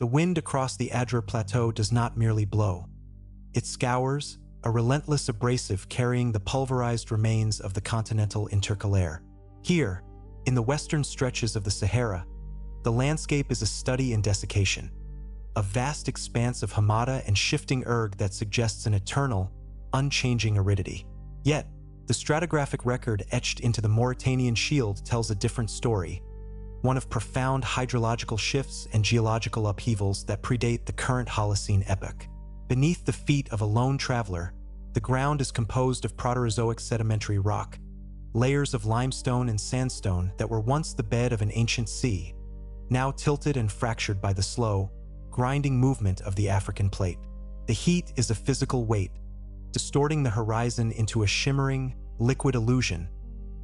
The wind across the Adrar Plateau does not merely blow. It scours, a relentless abrasive carrying the pulverized remains of the continental intercalaire. Here, in the western stretches of the Sahara, the landscape is a study in desiccation, a vast expanse of hamada and shifting erg that suggests an eternal, unchanging aridity. Yet, the stratigraphic record etched into the Mauritanian shield tells a different story, one of profound hydrological shifts and geological upheavals that predate the current Holocene epoch. Beneath the feet of a lone traveler, the ground is composed of Proterozoic sedimentary rock, layers of limestone and sandstone that were once the bed of an ancient sea, now tilted and fractured by the slow, grinding movement of the African plate. The heat is a physical weight, distorting the horizon into a shimmering, liquid illusion,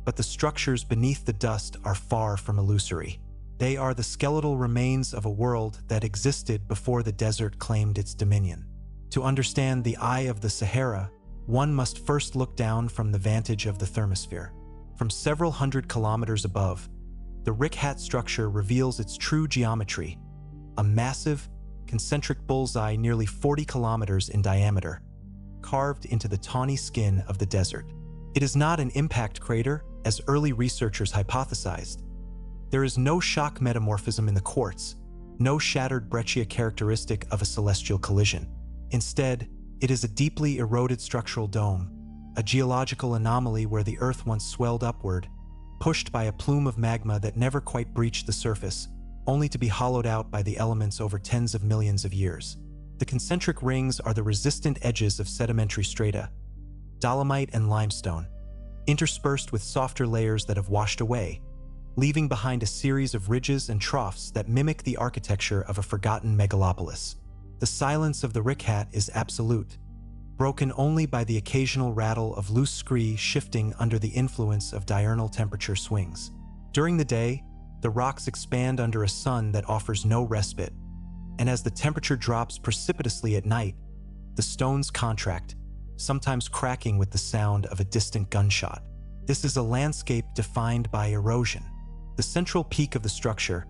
but the structures beneath the dust are far from illusory. They are the skeletal remains of a world that existed before the desert claimed its dominion. To understand the eye of the Sahara, one must first look down from the vantage of the thermosphere. From several hundred kilometers above, the Richat structure reveals its true geometry, a massive, concentric bullseye nearly 40 kilometers in diameter, carved into the tawny skin of the desert. It is not an impact crater, as early researchers hypothesized. There is no shock metamorphism in the quartz, no shattered breccia characteristic of a celestial collision. Instead, it is a deeply eroded structural dome, a geological anomaly where the Earth once swelled upward, pushed by a plume of magma that never quite breached the surface, only to be hollowed out by the elements over tens of millions of years. The concentric rings are the resistant edges of sedimentary strata, dolomite and limestone, interspersed with softer layers that have washed away, leaving behind a series of ridges and troughs that mimic the architecture of a forgotten megalopolis. The silence of the Richat is absolute, broken only by the occasional rattle of loose scree shifting under the influence of diurnal temperature swings. During the day, the rocks expand under a sun that offers no respite, and as the temperature drops precipitously at night, the stones contract, sometimes cracking with the sound of a distant gunshot. This is a landscape defined by erosion. The central peak of the structure,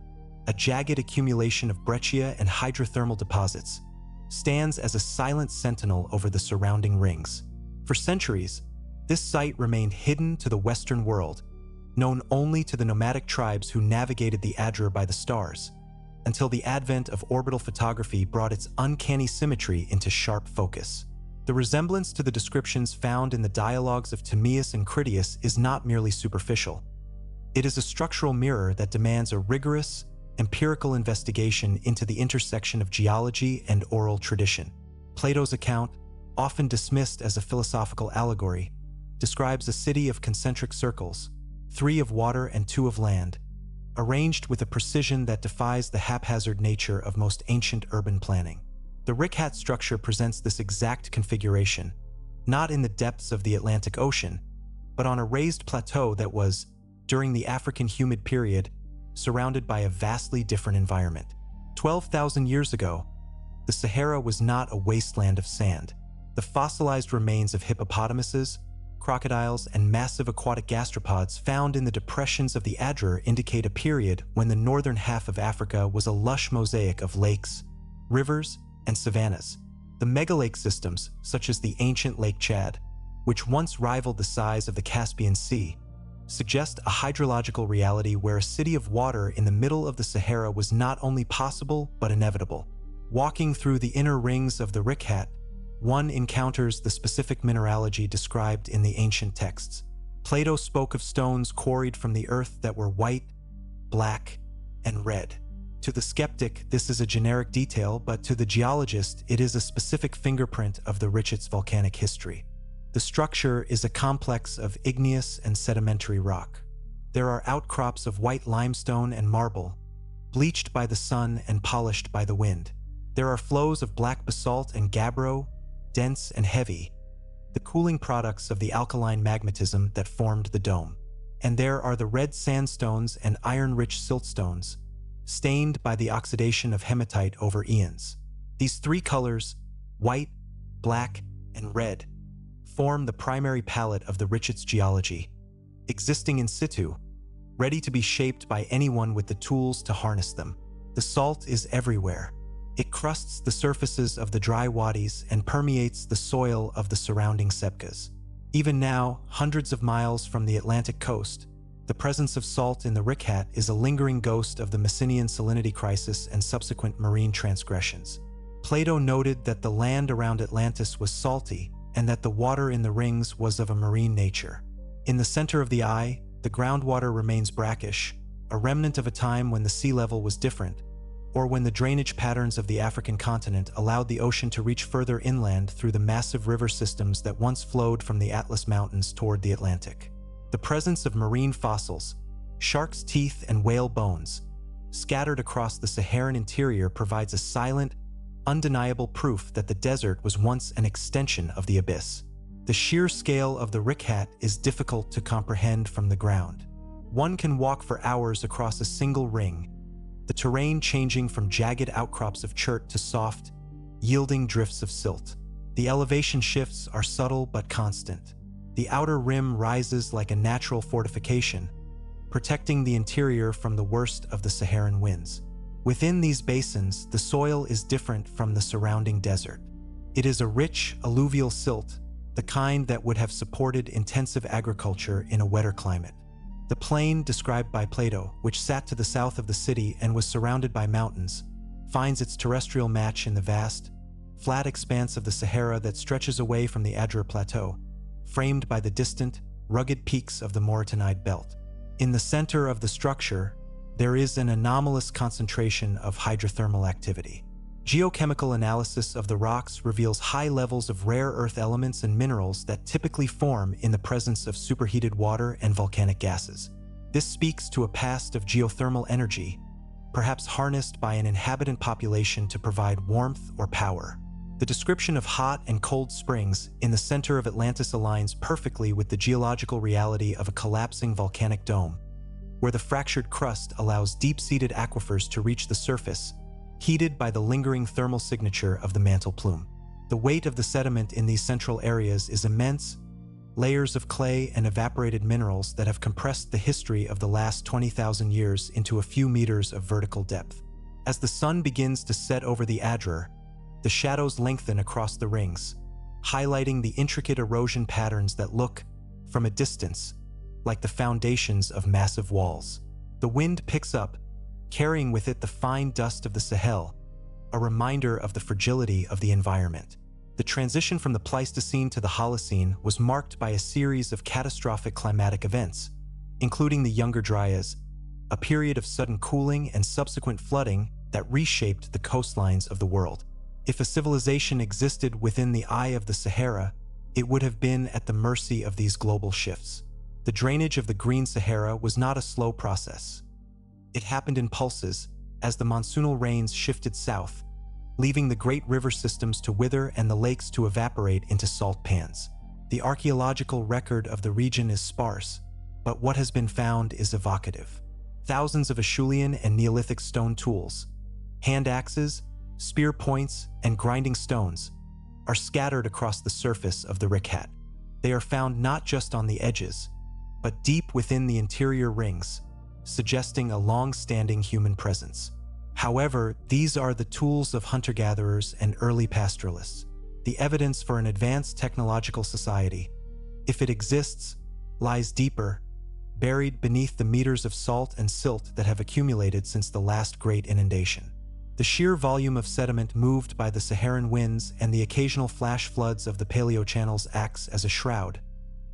a jagged accumulation of breccia and hydrothermal deposits, stands as a silent sentinel over the surrounding rings. For centuries, this site remained hidden to the Western world, known only to the nomadic tribes who navigated the Adrar by the stars, until the advent of orbital photography brought its uncanny symmetry into sharp focus. The resemblance to the descriptions found in the dialogues of Timaeus and Critias is not merely superficial. It is a structural mirror that demands a rigorous, empirical investigation into the intersection of geology and oral tradition. Plato's account, often dismissed as a philosophical allegory, describes a city of concentric circles, 3 of water and 2 of land, arranged with a precision that defies the haphazard nature of most ancient urban planning. The Richat structure presents this exact configuration, not in the depths of the Atlantic Ocean, but on a raised plateau that was, during the African humid period, surrounded by a vastly different environment. 12,000 years ago, the Sahara was not a wasteland of sand. The fossilized remains of hippopotamuses, crocodiles, and massive aquatic gastropods found in the depressions of the Adrar indicate a period when the northern half of Africa was a lush mosaic of lakes, rivers, and savannas. The megalake systems, such as the ancient Lake Chad, which once rivaled the size of the Caspian Sea, suggest a hydrological reality where a city of water in the middle of the Sahara was not only possible but inevitable. Walking through the inner rings of the Richat, one encounters the specific mineralogy described in the ancient texts. Plato spoke of stones quarried from the earth that were white, black, and red. To the skeptic, this is a generic detail, but to the geologist, it is a specific fingerprint of the Richat's volcanic history. The structure is a complex of igneous and sedimentary rock. There are outcrops of white limestone and marble, bleached by the sun and polished by the wind. There are flows of black basalt and gabbro, dense and heavy, the cooling products of the alkaline magmatism that formed the dome. And there are the red sandstones and iron-rich siltstones, stained by the oxidation of hematite over eons. These 3 colors, white, black, and red, form the primary palette of the Richat's geology, existing in situ, ready to be shaped by anyone with the tools to harness them. The salt is everywhere, It crusts the surfaces of the dry wadis and permeates the soil of the surrounding sebkhas. Even now, hundreds of miles from the Atlantic coast, the presence of salt in the Richat is a lingering ghost of the Messinian salinity crisis and subsequent marine transgressions. Plato noted that the land around Atlantis was salty and that the water in the rings was of a marine nature. In the center of the eye, the groundwater remains brackish, a remnant of a time when the sea level was different, or when the drainage patterns of the African continent allowed the ocean to reach further inland through the massive river systems that once flowed from the Atlas Mountains toward the Atlantic. The presence of marine fossils, shark's teeth and whale bones, scattered across the Saharan interior provides a silent, undeniable proof that the desert was once an extension of the abyss. The sheer scale of the Richat is difficult to comprehend from the ground. One can walk for hours across a single ring, the terrain changing from jagged outcrops of chert to soft, yielding drifts of silt. The elevation shifts are subtle but constant. The outer rim rises like a natural fortification, protecting the interior from the worst of the Saharan winds. Within these basins, the soil is different from the surrounding desert. It is a rich, alluvial silt, the kind that would have supported intensive agriculture in a wetter climate. The plain described by Plato, which sat to the south of the city and was surrounded by mountains, finds its terrestrial match in the vast, flat expanse of the Sahara that stretches away from the Adrar Plateau, framed by the distant, rugged peaks of the Mauritanian belt. In the center of the structure, there is an anomalous concentration of hydrothermal activity. Geochemical analysis of the rocks reveals high levels of rare earth elements and minerals that typically form in the presence of superheated water and volcanic gases. This speaks to a past of geothermal energy, perhaps harnessed by an inhabitant population to provide warmth or power. The description of hot and cold springs in the center of Atlantis aligns perfectly with the geological reality of a collapsing volcanic dome, where the fractured crust allows deep-seated aquifers to reach the surface, heated by the lingering thermal signature of the mantle plume. The weight of the sediment in these central areas is immense, layers of clay and evaporated minerals that have compressed the history of the last 20,000 years into a few meters of vertical depth. As the sun begins to set over the Adrar, the shadows lengthen across the rings, highlighting the intricate erosion patterns that look, from a distance, like the foundations of massive walls. The wind picks up, carrying with it the fine dust of the Sahel, a reminder of the fragility of the environment. The transition from the Pleistocene to the Holocene was marked by a series of catastrophic climatic events, including the Younger Dryas, a period of sudden cooling and subsequent flooding that reshaped the coastlines of the world. If a civilization existed within the eye of the Sahara, it would have been at the mercy of these global shifts. The drainage of the Green Sahara was not a slow process. It happened in pulses as the monsoonal rains shifted south, leaving the great river systems to wither and the lakes to evaporate into salt pans. The archaeological record of the region is sparse, but what has been found is evocative. Thousands of Acheulean and Neolithic stone tools, hand axes, spear points, and grinding stones are scattered across the surface of the Richat. They are found not just on the edges, but deep within the interior rings, suggesting a long-standing human presence. However, these are the tools of hunter-gatherers and early pastoralists, the evidence for an advanced technological society. If it exists, lies deeper, buried beneath the meters of salt and silt that have accumulated since the last great inundation. The sheer volume of sediment moved by the Saharan winds and the occasional flash floods of the paleochannels acts as a shroud,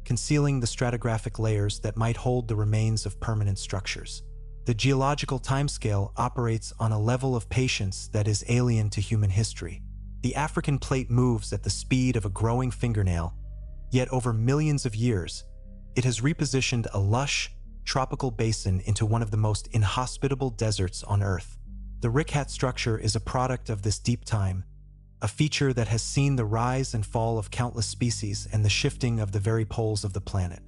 concealing the stratigraphic layers that might hold the remains of permanent structures. The geological timescale operates on a level of patience that is alien to human history. The African plate moves at the speed of a growing fingernail, yet over millions of years, it has repositioned a lush, tropical basin into one of the most inhospitable deserts on Earth. The Richat structure is a product of this deep time, a feature that has seen the rise and fall of countless species and the shifting of the very poles of the planet.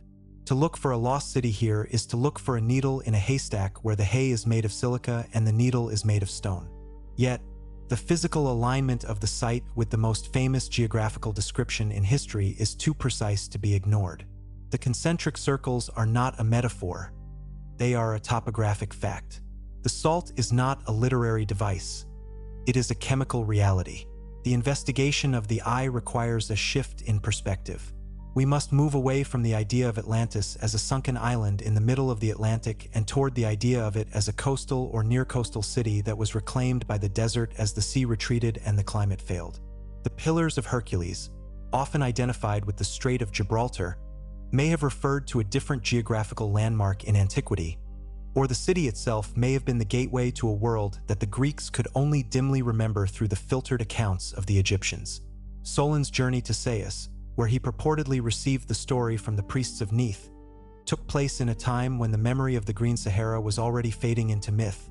To look for a lost city here is to look for a needle in a haystack where the hay is made of silica and the needle is made of stone. Yet, the physical alignment of the site with the most famous geographical description in history is too precise to be ignored. The concentric circles are not a metaphor, they are a topographic fact. The salt is not a literary device. it is a chemical reality. The investigation of the eye requires a shift in perspective. We must move away from the idea of Atlantis as a sunken island in the middle of the Atlantic and toward the idea of it as a coastal or near-coastal city that was reclaimed by the desert as the sea retreated and the climate failed. The Pillars of Hercules, often identified with the Strait of Gibraltar, may have referred to a different geographical landmark in antiquity, or the city itself may have been the gateway to a world that the Greeks could only dimly remember through the filtered accounts of the Egyptians. Solon's journey to Sais, where he purportedly received the story from the priests of Neith, took place in a time when the memory of the Green Sahara was already fading into myth,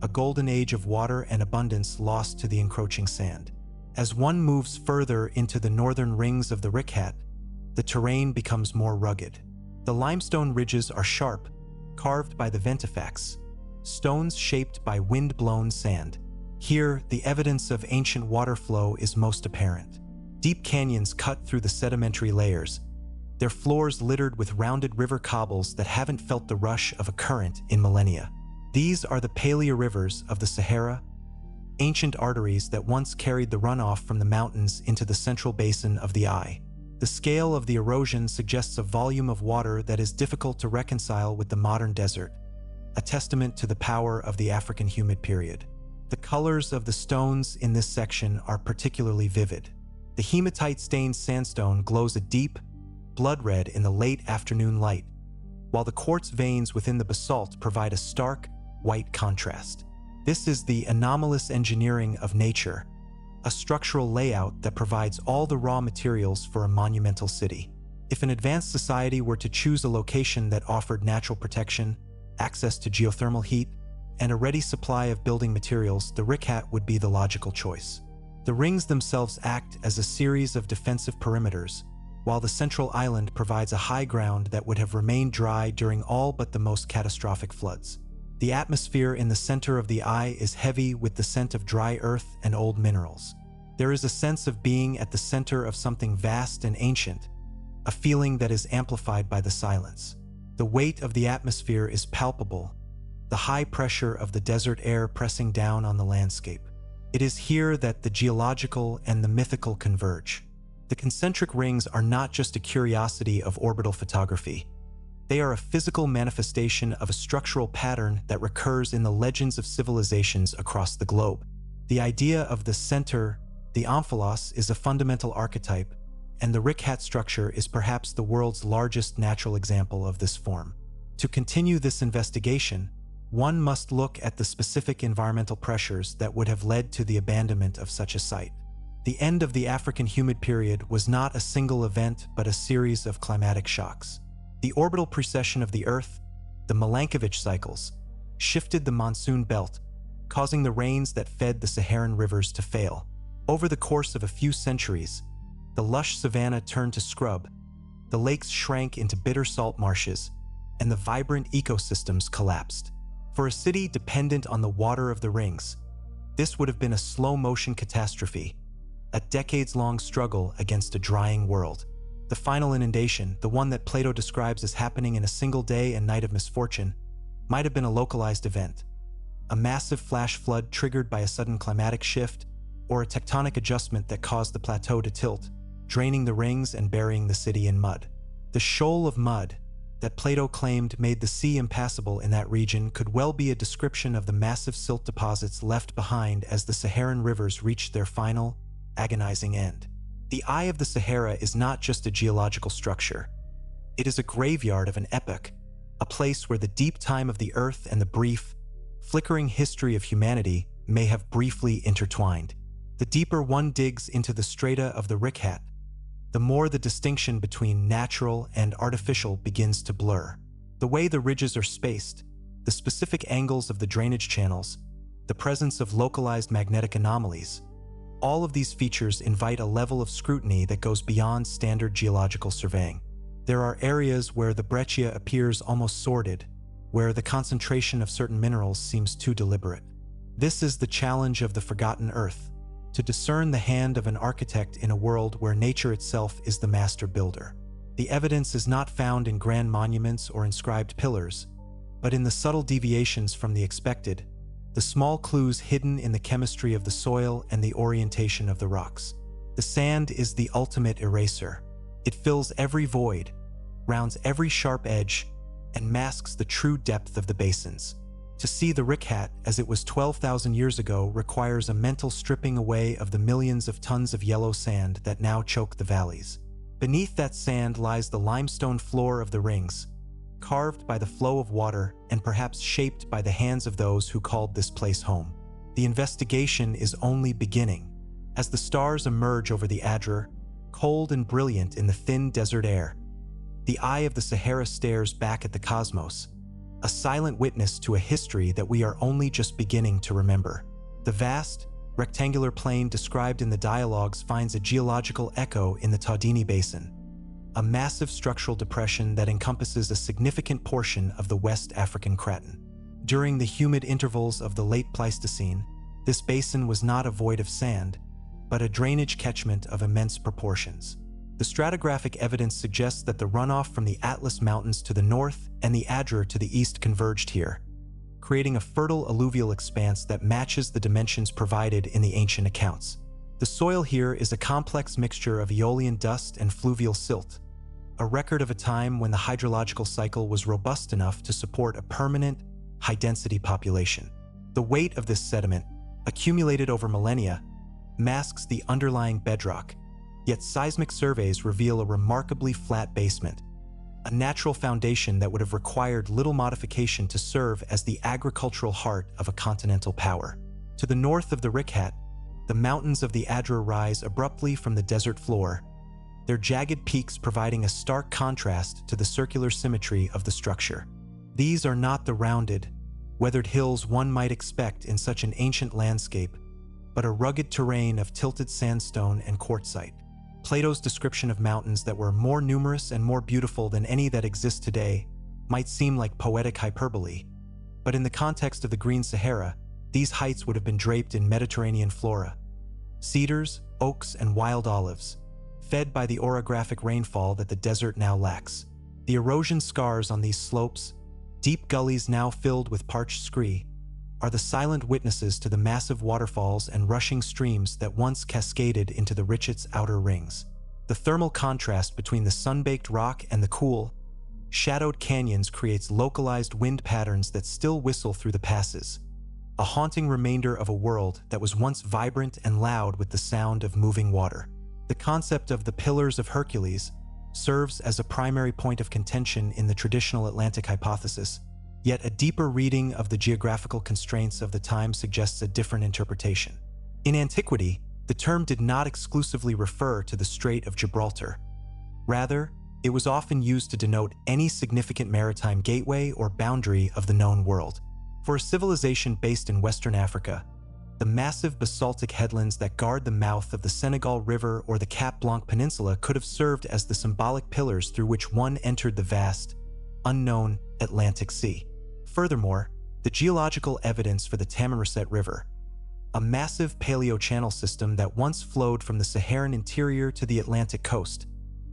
a golden age of water and abundance lost to the encroaching sand. As one moves further into the northern rings of the Richat, the terrain becomes more rugged. The limestone ridges are sharp, carved by the ventifax, stones shaped by wind-blown sand. Here, the evidence of ancient water flow is most apparent. Deep canyons cut through the sedimentary layers, their floors littered with rounded river cobbles that haven't felt the rush of a current in millennia. These are the paleo-rivers of the Sahara, ancient arteries that once carried the runoff from the mountains into the central basin of the eye. The scale of the erosion suggests a volume of water that is difficult to reconcile with the modern desert, a testament to the power of the African humid period. The colors of the stones in this section are particularly vivid. The hematite-stained sandstone glows a deep, blood red in the late afternoon light, while the quartz veins within the basalt provide a stark, white contrast. This is the anomalous engineering of nature, a structural layout that provides all the raw materials for a monumental city. If an advanced society were to choose a location that offered natural protection, access to geothermal heat, and a ready supply of building materials, the Richat would be the logical choice. The rings themselves act as a series of defensive perimeters, while the central island provides a high ground that would have remained dry during all but the most catastrophic floods. The atmosphere in the center of the eye is heavy with the scent of dry earth and old minerals. There is a sense of being at the center of something vast and ancient, a feeling that is amplified by the silence. The weight of the atmosphere is palpable, the high pressure of the desert air pressing down on the landscape. It is here that the geological and the mythical converge. The concentric rings are not just a curiosity of orbital photography. They are a physical manifestation of a structural pattern that recurs in the legends of civilizations across the globe. The idea of the center, the omphalos, is a fundamental archetype, and the Richat structure is perhaps the world's largest natural example of this form. To continue this investigation, one must look at the specific environmental pressures that would have led to the abandonment of such a site. The end of the African humid period was not a single event but a series of climatic shocks. The orbital precession of the Earth, the Milankovitch cycles, shifted the monsoon belt, causing the rains that fed the Saharan rivers to fail. Over the course of a few centuries, the lush savanna turned to scrub, the lakes shrank into bitter salt marshes, and the vibrant ecosystems collapsed. For a city dependent on the water of the rings, this would have been a slow-motion catastrophe, a decades-long struggle against a drying world. The final inundation, the one that Plato describes as happening in a single day and night of misfortune, might have been a localized event, a massive flash flood triggered by a sudden climatic shift, or a tectonic adjustment that caused the plateau to tilt, draining the rings and burying the city in mud. The shoal of mud that Plato claimed made the sea impassable in that region could well be a description of the massive silt deposits left behind as the Saharan rivers reached their final, agonizing end. The Eye of the Sahara is not just a geological structure. It is a graveyard of an epoch, a place where the deep time of the Earth and the brief, flickering history of humanity may have briefly intertwined. The deeper one digs into the strata of the Richat, the more the distinction between natural and artificial begins to blur. The way the ridges are spaced, the specific angles of the drainage channels, the presence of localized magnetic anomalies, all of these features invite a level of scrutiny that goes beyond standard geological surveying. There are areas where the breccia appears almost sordid, where the concentration of certain minerals seems too deliberate. This is the challenge of the forgotten Earth, to discern the hand of an architect in a world where nature itself is the master builder. The evidence is not found in grand monuments or inscribed pillars, but in the subtle deviations from the expected, the small clues hidden in the chemistry of the soil and the orientation of the rocks. The sand is the ultimate eraser. It fills every void, rounds every sharp edge, and masks the true depth of the basins. To see the Richat as it was 12,000 years ago requires a mental stripping away of the millions of tons of yellow sand that now choke the valleys. Beneath that sand lies the limestone floor of the rings, carved by the flow of water and perhaps shaped by the hands of those who called this place home. The investigation is only beginning. As the stars emerge over the Adrar, cold and brilliant in the thin desert air, the eye of the Sahara stares back at the cosmos, a silent witness to a history that we are only just beginning to remember. The vast, rectangular plain described in the dialogues finds a geological echo in the Taudini Basin, a massive structural depression that encompasses a significant portion of the West African Craton. During the humid intervals of the late Pleistocene, this basin was not a void of sand, but a drainage catchment of immense proportions. The stratigraphic evidence suggests that the runoff from the Atlas Mountains to the north and the Adrar to the east converged here, creating a fertile alluvial expanse that matches the dimensions provided in the ancient accounts. The soil here is a complex mixture of aeolian dust and fluvial silt, a record of a time when the hydrological cycle was robust enough to support a permanent, high-density population. The weight of this sediment, accumulated over millennia, masks the underlying bedrock, yet seismic surveys reveal a remarkably flat basement, a natural foundation that would have required little modification to serve as the agricultural heart of a continental power. To the north of the Richat, the mountains of the Adrar rise abruptly from the desert floor, their jagged peaks providing a stark contrast to the circular symmetry of the structure. These are not the rounded, weathered hills one might expect in such an ancient landscape, but a rugged terrain of tilted sandstone and quartzite. Plato's description of mountains that were more numerous and more beautiful than any that exist today might seem like poetic hyperbole, but in the context of the Green Sahara, these heights would have been draped in Mediterranean flora. Cedars, oaks, and wild olives, fed by the orographic rainfall that the desert now lacks. The erosion scars on these slopes, deep gullies now filled with parched scree, are the silent witnesses to the massive waterfalls and rushing streams that once cascaded into the Richat's outer rings. The thermal contrast between the sun-baked rock and the cool, shadowed canyons creates localized wind patterns that still whistle through the passes, a haunting remainder of a world that was once vibrant and loud with the sound of moving water. The concept of the Pillars of Hercules serves as a primary point of contention in the traditional Atlantic hypothesis, yet a deeper reading of the geographical constraints of the time suggests a different interpretation. In antiquity, the term did not exclusively refer to the Strait of Gibraltar. Rather, it was often used to denote any significant maritime gateway or boundary of the known world. For a civilization based in Western Africa, the massive basaltic headlands that guard the mouth of the Senegal River or the Cap Blanc Peninsula could have served as the symbolic pillars through which one entered the vast, unknown Atlantic Sea. Furthermore, the geological evidence for the Tamanrasett River, a massive paleochannel system that once flowed from the Saharan interior to the Atlantic coast,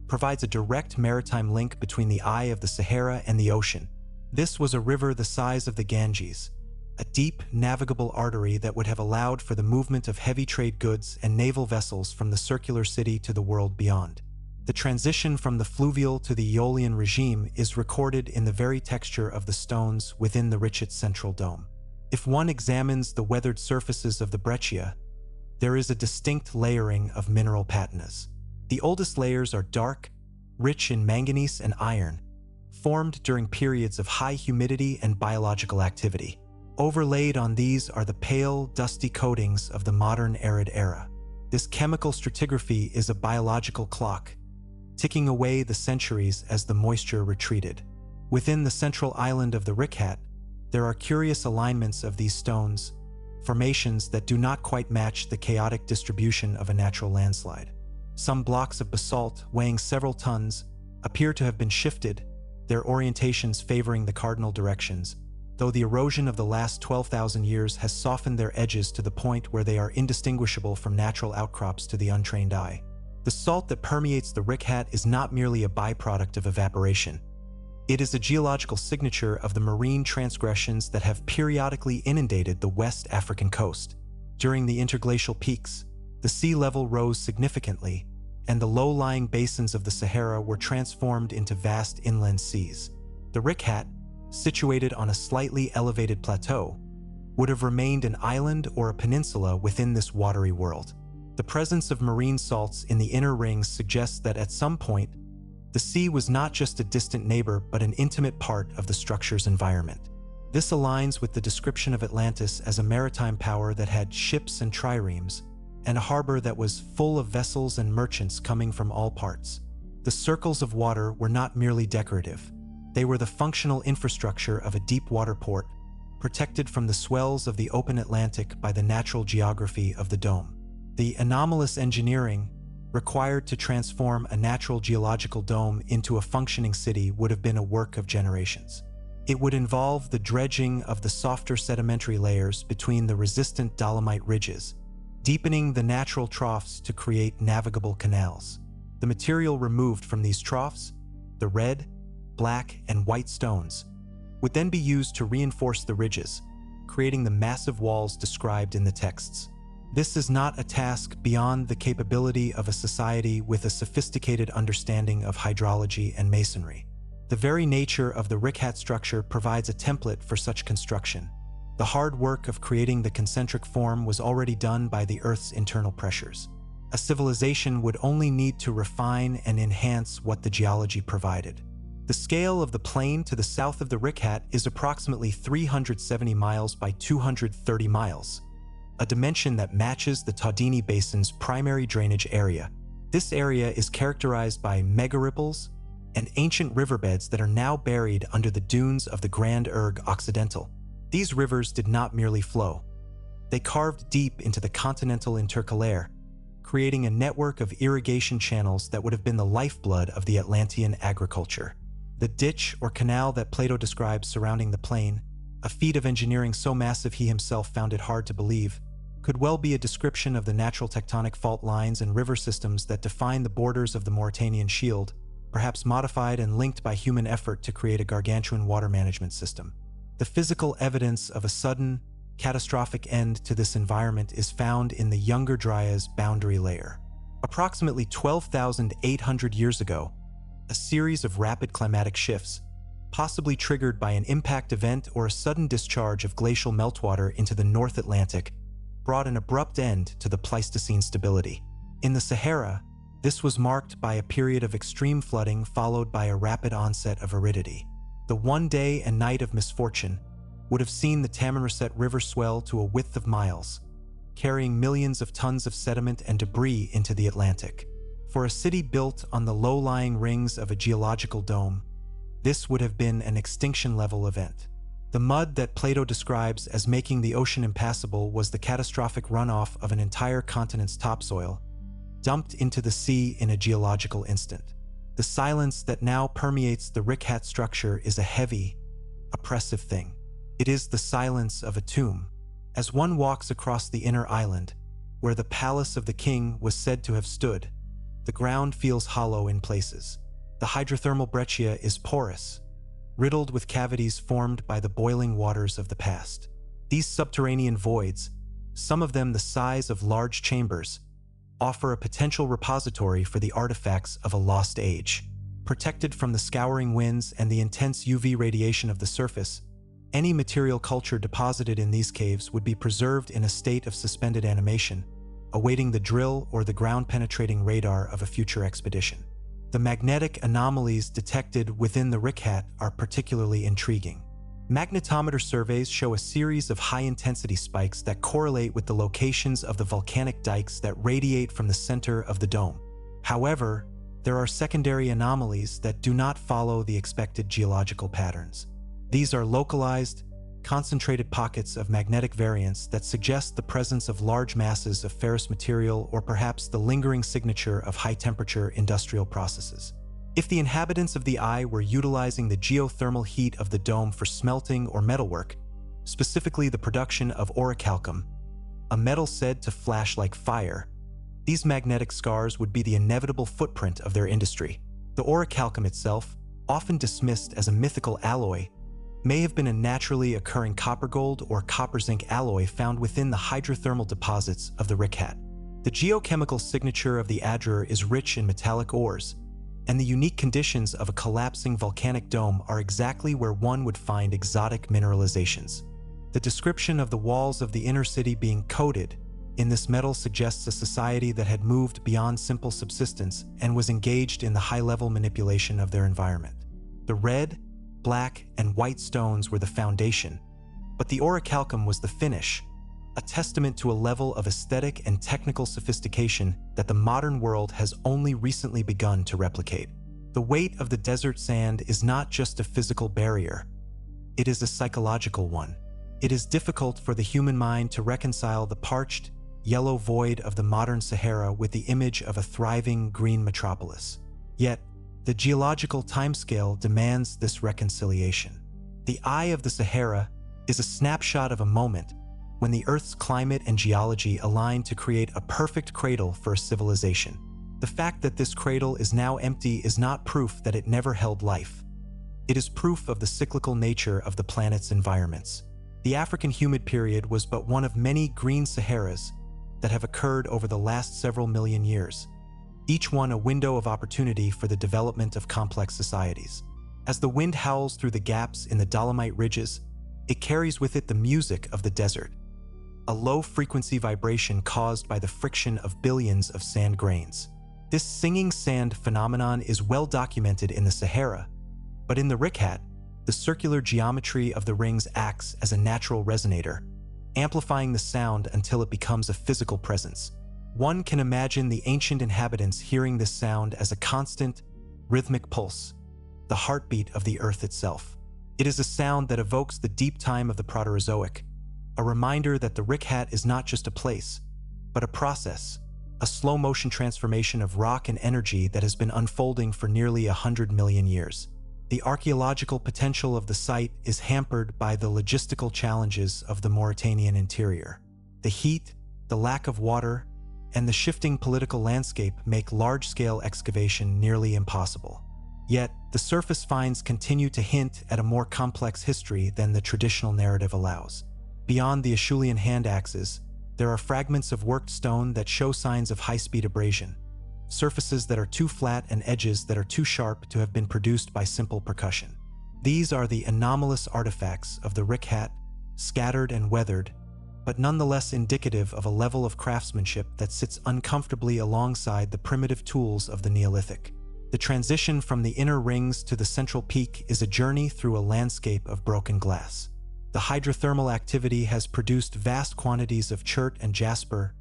provides a direct maritime link between the eye of the Sahara and the ocean. This was a river the size of the Ganges, a deep, navigable artery that would have allowed for the movement of heavy trade goods and naval vessels from the circular city to the world beyond. The transition from the fluvial to the Aeolian regime is recorded in the very texture of the stones within the Richat's central dome. If one examines the weathered surfaces of the breccia, there is a distinct layering of mineral patinas. The oldest layers are dark, rich in manganese and iron, formed during periods of high humidity and biological activity. Overlaid on these are the pale, dusty coatings of the modern arid era. This chemical stratigraphy is a biological clock, ticking away the centuries as the moisture retreated. Within the central island of the Richat, there are curious alignments of these stones, formations that do not quite match the chaotic distribution of a natural landslide. Some blocks of basalt, weighing several tons, appear to have been shifted, their orientations favoring the cardinal directions, though the erosion of the last 12,000 years has softened their edges to the point where they are indistinguishable from natural outcrops to the untrained eye. The salt that permeates the Richat is not merely a byproduct of evaporation. It is a geological signature of the marine transgressions that have periodically inundated the West African coast. During the interglacial peaks, the sea level rose significantly, and the low-lying basins of the Sahara were transformed into vast inland seas. The Richat, situated on a slightly elevated plateau, would have remained an island or a peninsula within this watery world. The presence of marine salts in the inner rings suggests that at some point, the sea was not just a distant neighbor but an intimate part of the structure's environment. This aligns with the description of Atlantis as a maritime power that had ships and triremes, and a harbor that was full of vessels and merchants coming from all parts. The circles of water were not merely decorative. They were the functional infrastructure of a deep water port, protected from the swells of the open Atlantic by the natural geography of the dome. The anomalous engineering required to transform a natural geological dome into a functioning city would have been a work of generations. It would involve the dredging of the softer sedimentary layers between the resistant dolomite ridges, deepening the natural troughs to create navigable canals. The material removed from these troughs, the red, black, and white stones, would then be used to reinforce the ridges, creating the massive walls described in the texts. This is not a task beyond the capability of a society with a sophisticated understanding of hydrology and masonry. The very nature of the Richat structure provides a template for such construction. The hard work of creating the concentric form was already done by the Earth's internal pressures. A civilization would only need to refine and enhance what the geology provided. The scale of the plain to the south of the Richat is approximately 370 miles by 230 miles, a dimension that matches the Taudini Basin's primary drainage area. This area is characterized by megaripples and ancient riverbeds that are now buried under the dunes of the Grand Erg Occidental. These rivers did not merely flow. They carved deep into the continental intercalaire, creating a network of irrigation channels that would have been the lifeblood of the Atlantean agriculture. The ditch or canal that Plato describes surrounding the plain, a feat of engineering so massive he himself found it hard to believe, could well be a description of the natural tectonic fault lines and river systems that define the borders of the Mauritanian shield, perhaps modified and linked by human effort to create a gargantuan water management system. The physical evidence of a sudden, catastrophic end to this environment is found in the Younger Dryas boundary layer. Approximately 12,800 years ago, a series of rapid climatic shifts, possibly triggered by an impact event or a sudden discharge of glacial meltwater into the North Atlantic, brought an abrupt end to the Pleistocene stability. In the Sahara, this was marked by a period of extreme flooding followed by a rapid onset of aridity. The one day and night of misfortune would have seen the Tamanrasett River swell to a width of miles, carrying millions of tons of sediment and debris into the Atlantic. For a city built on the low-lying rings of a geological dome, this would have been an extinction-level event. The mud that Plato describes as making the ocean impassable was the catastrophic runoff of an entire continent's topsoil, dumped into the sea in a geological instant. The silence that now permeates the Richat structure is a heavy, oppressive thing. It is the silence of a tomb. As one walks across the inner island, where the palace of the king was said to have stood, the ground feels hollow in places. The hydrothermal breccia is porous, riddled with cavities formed by the boiling waters of the past. These subterranean voids, some of them the size of large chambers, offer a potential repository for the artifacts of a lost age. Protected from the scouring winds and the intense UV radiation of the surface, any material culture deposited in these caves would be preserved in a state of suspended animation, awaiting the drill or the ground-penetrating radar of a future expedition. The magnetic anomalies detected within the Richat are particularly intriguing. Magnetometer surveys show a series of high-intensity spikes that correlate with the locations of the volcanic dikes that radiate from the center of the dome. However, there are secondary anomalies that do not follow the expected geological patterns. These are localized, concentrated pockets of magnetic variance that suggest the presence of large masses of ferrous material or perhaps the lingering signature of high-temperature industrial processes. If the inhabitants of the eye were utilizing the geothermal heat of the dome for smelting or metalwork, specifically the production of orichalcum, a metal said to flash like fire, these magnetic scars would be the inevitable footprint of their industry. The orichalcum itself, often dismissed as a mythical alloy, may have been a naturally occurring copper-gold or copper-zinc alloy found within the hydrothermal deposits of the Richat. The geochemical signature of the Adrar is rich in metallic ores, and the unique conditions of a collapsing volcanic dome are exactly where one would find exotic mineralizations. The description of the walls of the inner city being coated in this metal suggests a society that had moved beyond simple subsistence and was engaged in the high-level manipulation of their environment. The red, black, and white stones were the foundation, but the orichalcum was the finish, a testament to a level of aesthetic and technical sophistication that the modern world has only recently begun to replicate. The weight of the desert sand is not just a physical barrier, it is a psychological one. It is difficult for the human mind to reconcile the parched, yellow void of the modern Sahara with the image of a thriving green metropolis. Yet, the geological timescale demands this reconciliation. The eye of the Sahara is a snapshot of a moment when the Earth's climate and geology align to create a perfect cradle for a civilization. The fact that this cradle is now empty is not proof that it never held life. It is proof of the cyclical nature of the planet's environments. The African humid period was but one of many green Saharas that have occurred over the last several million years, each one a window of opportunity for the development of complex societies. As the wind howls through the gaps in the Dolomite ridges, it carries with it the music of the desert, a low-frequency vibration caused by the friction of billions of sand grains. This singing sand phenomenon is well documented in the Sahara, but in the Richat, the circular geometry of the rings acts as a natural resonator, amplifying the sound until it becomes a physical presence. One can imagine the ancient inhabitants hearing this sound as a constant, rhythmic pulse, the heartbeat of the earth itself. It is a sound that evokes the deep time of the Proterozoic, a reminder that the Richat is not just a place, but a process, a slow-motion transformation of rock and energy that has been unfolding for nearly 100 million years. The archaeological potential of the site is hampered by the logistical challenges of the Mauritanian interior. The heat, the lack of water, and the shifting political landscape make large-scale excavation nearly impossible. Yet, the surface finds continue to hint at a more complex history than the traditional narrative allows. Beyond the Acheulean hand axes, there are fragments of worked stone that show signs of high-speed abrasion, surfaces that are too flat and edges that are too sharp to have been produced by simple percussion. These are the anomalous artifacts of the Richat, scattered and weathered, but nonetheless indicative of a level of craftsmanship that sits uncomfortably alongside the primitive tools of the Neolithic. The transition from the inner rings to the central peak is a journey through a landscape of broken glass. The hydrothermal activity has produced vast quantities of chert and jasper,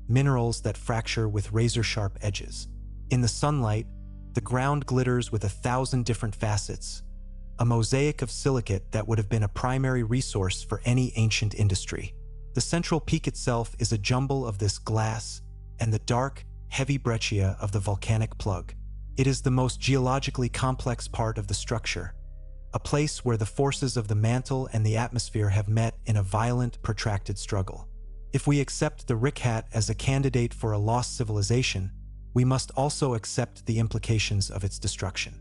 minerals that fracture with razor-sharp edges. In the sunlight, the ground glitters with 1,000 different facets, a mosaic of silicate that would have been a primary resource for any ancient industry. The central peak itself is a jumble of this glass and the dark, heavy breccia of the volcanic plug. It is the most geologically complex part of the structure, a place where the forces of the mantle and the atmosphere have met in a violent, protracted struggle. If we accept the Richat as a candidate for a lost civilization, we must also accept the implications of its destruction.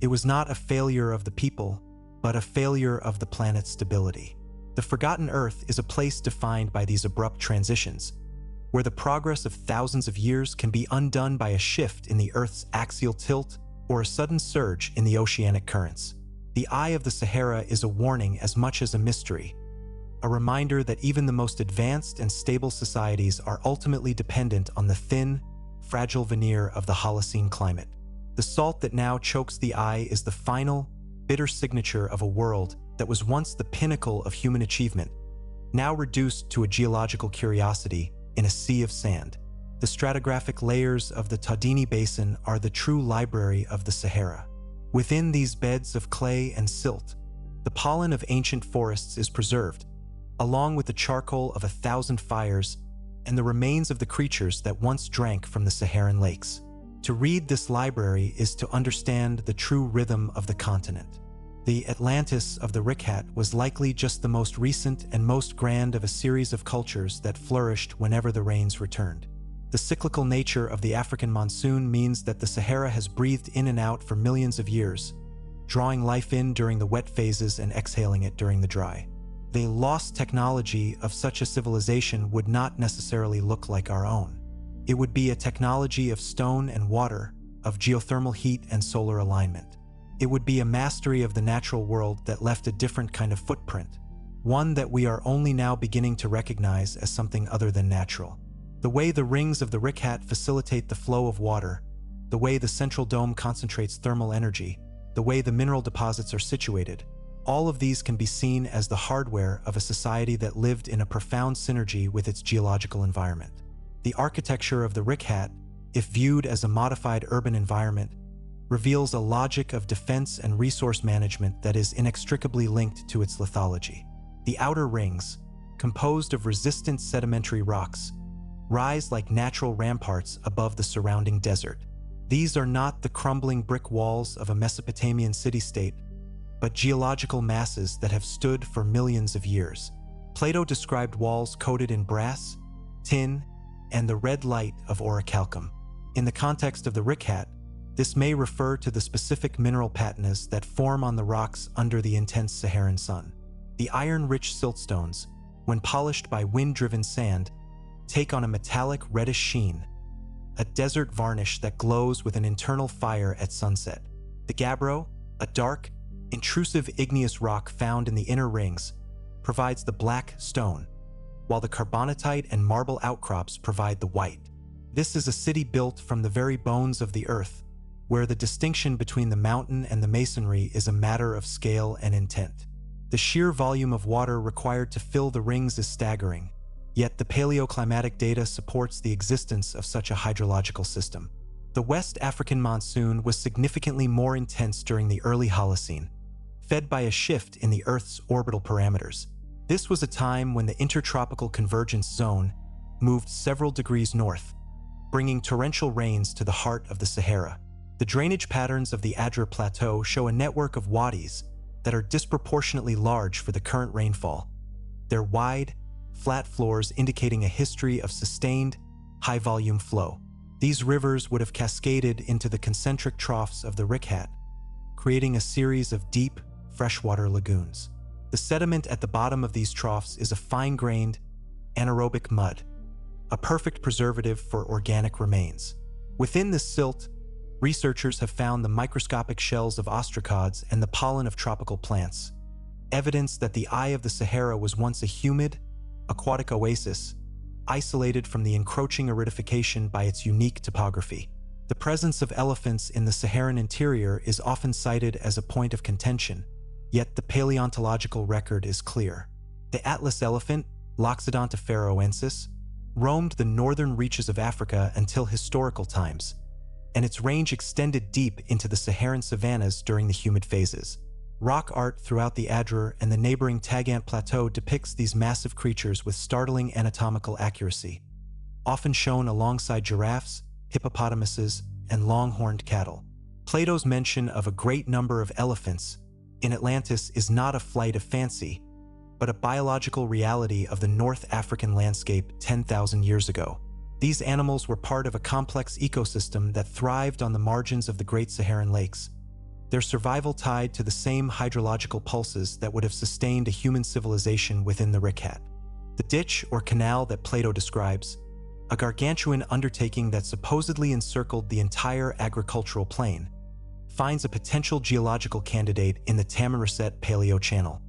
It was not a failure of the people, but a failure of the planet's stability. The Forgotten Earth is a place defined by these abrupt transitions, where the progress of thousands of years can be undone by a shift in the Earth's axial tilt or a sudden surge in the oceanic currents. The eye of the Sahara is a warning as much as a mystery, a reminder that even the most advanced and stable societies are ultimately dependent on the thin, fragile veneer of the Holocene climate. The salt that now chokes the eye is the final, bitter signature of a world that was once the pinnacle of human achievement, now reduced to a geological curiosity in a sea of sand. The stratigraphic layers of the Tadini Basin are the true library of the Sahara. Within these beds of clay and silt, the pollen of ancient forests is preserved, along with the charcoal of 1,000 fires and the remains of the creatures that once drank from the Saharan lakes. To read this library is to understand the true rhythm of the continent. The Atlantis of the Richat was likely just the most recent and most grand of a series of cultures that flourished whenever the rains returned. The cyclical nature of the African monsoon means that the Sahara has breathed in and out for millions of years, drawing life in during the wet phases and exhaling it during the dry. The lost technology of such a civilization would not necessarily look like our own. It would be a technology of stone and water, of geothermal heat and solar alignment. It would be a mastery of the natural world that left a different kind of footprint, one that we are only now beginning to recognize as something other than natural. The way the rings of the Richat facilitate the flow of water, the way the central dome concentrates thermal energy, the way the mineral deposits are situated, all of these can be seen as the hardware of a society that lived in a profound synergy with its geological environment. The architecture of the Richat, if viewed as a modified urban environment, reveals a logic of defense and resource management that is inextricably linked to its lithology. The outer rings, composed of resistant sedimentary rocks, rise like natural ramparts above the surrounding desert. These are not the crumbling brick walls of a Mesopotamian city-state, but geological masses that have stood for millions of years. Plato described walls coated in brass, tin, and the red light of orichalcum. In the context of the Richat, this may refer to the specific mineral patinas that form on the rocks under the intense Saharan sun. The iron-rich siltstones, when polished by wind-driven sand, take on a metallic reddish sheen, a desert varnish that glows with an internal fire at sunset. The gabbro, a dark, intrusive igneous rock found in the inner rings, provides the black stone, while the carbonatite and marble outcrops provide the white. This is a city built from the very bones of the earth, where the distinction between the mountain and the masonry is a matter of scale and intent. The sheer volume of water required to fill the rings is staggering, yet the paleoclimatic data supports the existence of such a hydrological system. The West African monsoon was significantly more intense during the early Holocene, fed by a shift in the Earth's orbital parameters. This was a time when the intertropical convergence zone moved several degrees north, bringing torrential rains to the heart of the Sahara. The drainage patterns of the Adrar Plateau show a network of wadis that are disproportionately large for the current rainfall, their wide, flat floors indicating a history of sustained, high-volume flow. These rivers would have cascaded into the concentric troughs of the Richat, creating a series of deep, freshwater lagoons. The sediment at the bottom of these troughs is a fine-grained, anaerobic mud, a perfect preservative for organic remains. Within this silt, researchers have found the microscopic shells of ostracods and the pollen of tropical plants, evidence that the eye of the Sahara was once a humid, aquatic oasis, isolated from the encroaching aridification by its unique topography. The presence of elephants in the Saharan interior is often cited as a point of contention, yet the paleontological record is clear. The Atlas elephant, Loxodonta pharaohensis, roamed the northern reaches of Africa until historical times, and its range extended deep into the Saharan savannas during the humid phases. Rock art throughout the Adrar and the neighboring Tagant Plateau depicts these massive creatures with startling anatomical accuracy, often shown alongside giraffes, hippopotamuses, and long-horned cattle. Plato's mention of a great number of elephants in Atlantis is not a flight of fancy, but a biological reality of the North African landscape 10,000 years ago. These animals were part of a complex ecosystem that thrived on the margins of the Great Saharan Lakes, their survival tied to the same hydrological pulses that would have sustained a human civilization within the Richat. The ditch or canal that Plato describes, a gargantuan undertaking that supposedly encircled the entire agricultural plain, finds a potential geological candidate in the Tamanrasett paleochannel.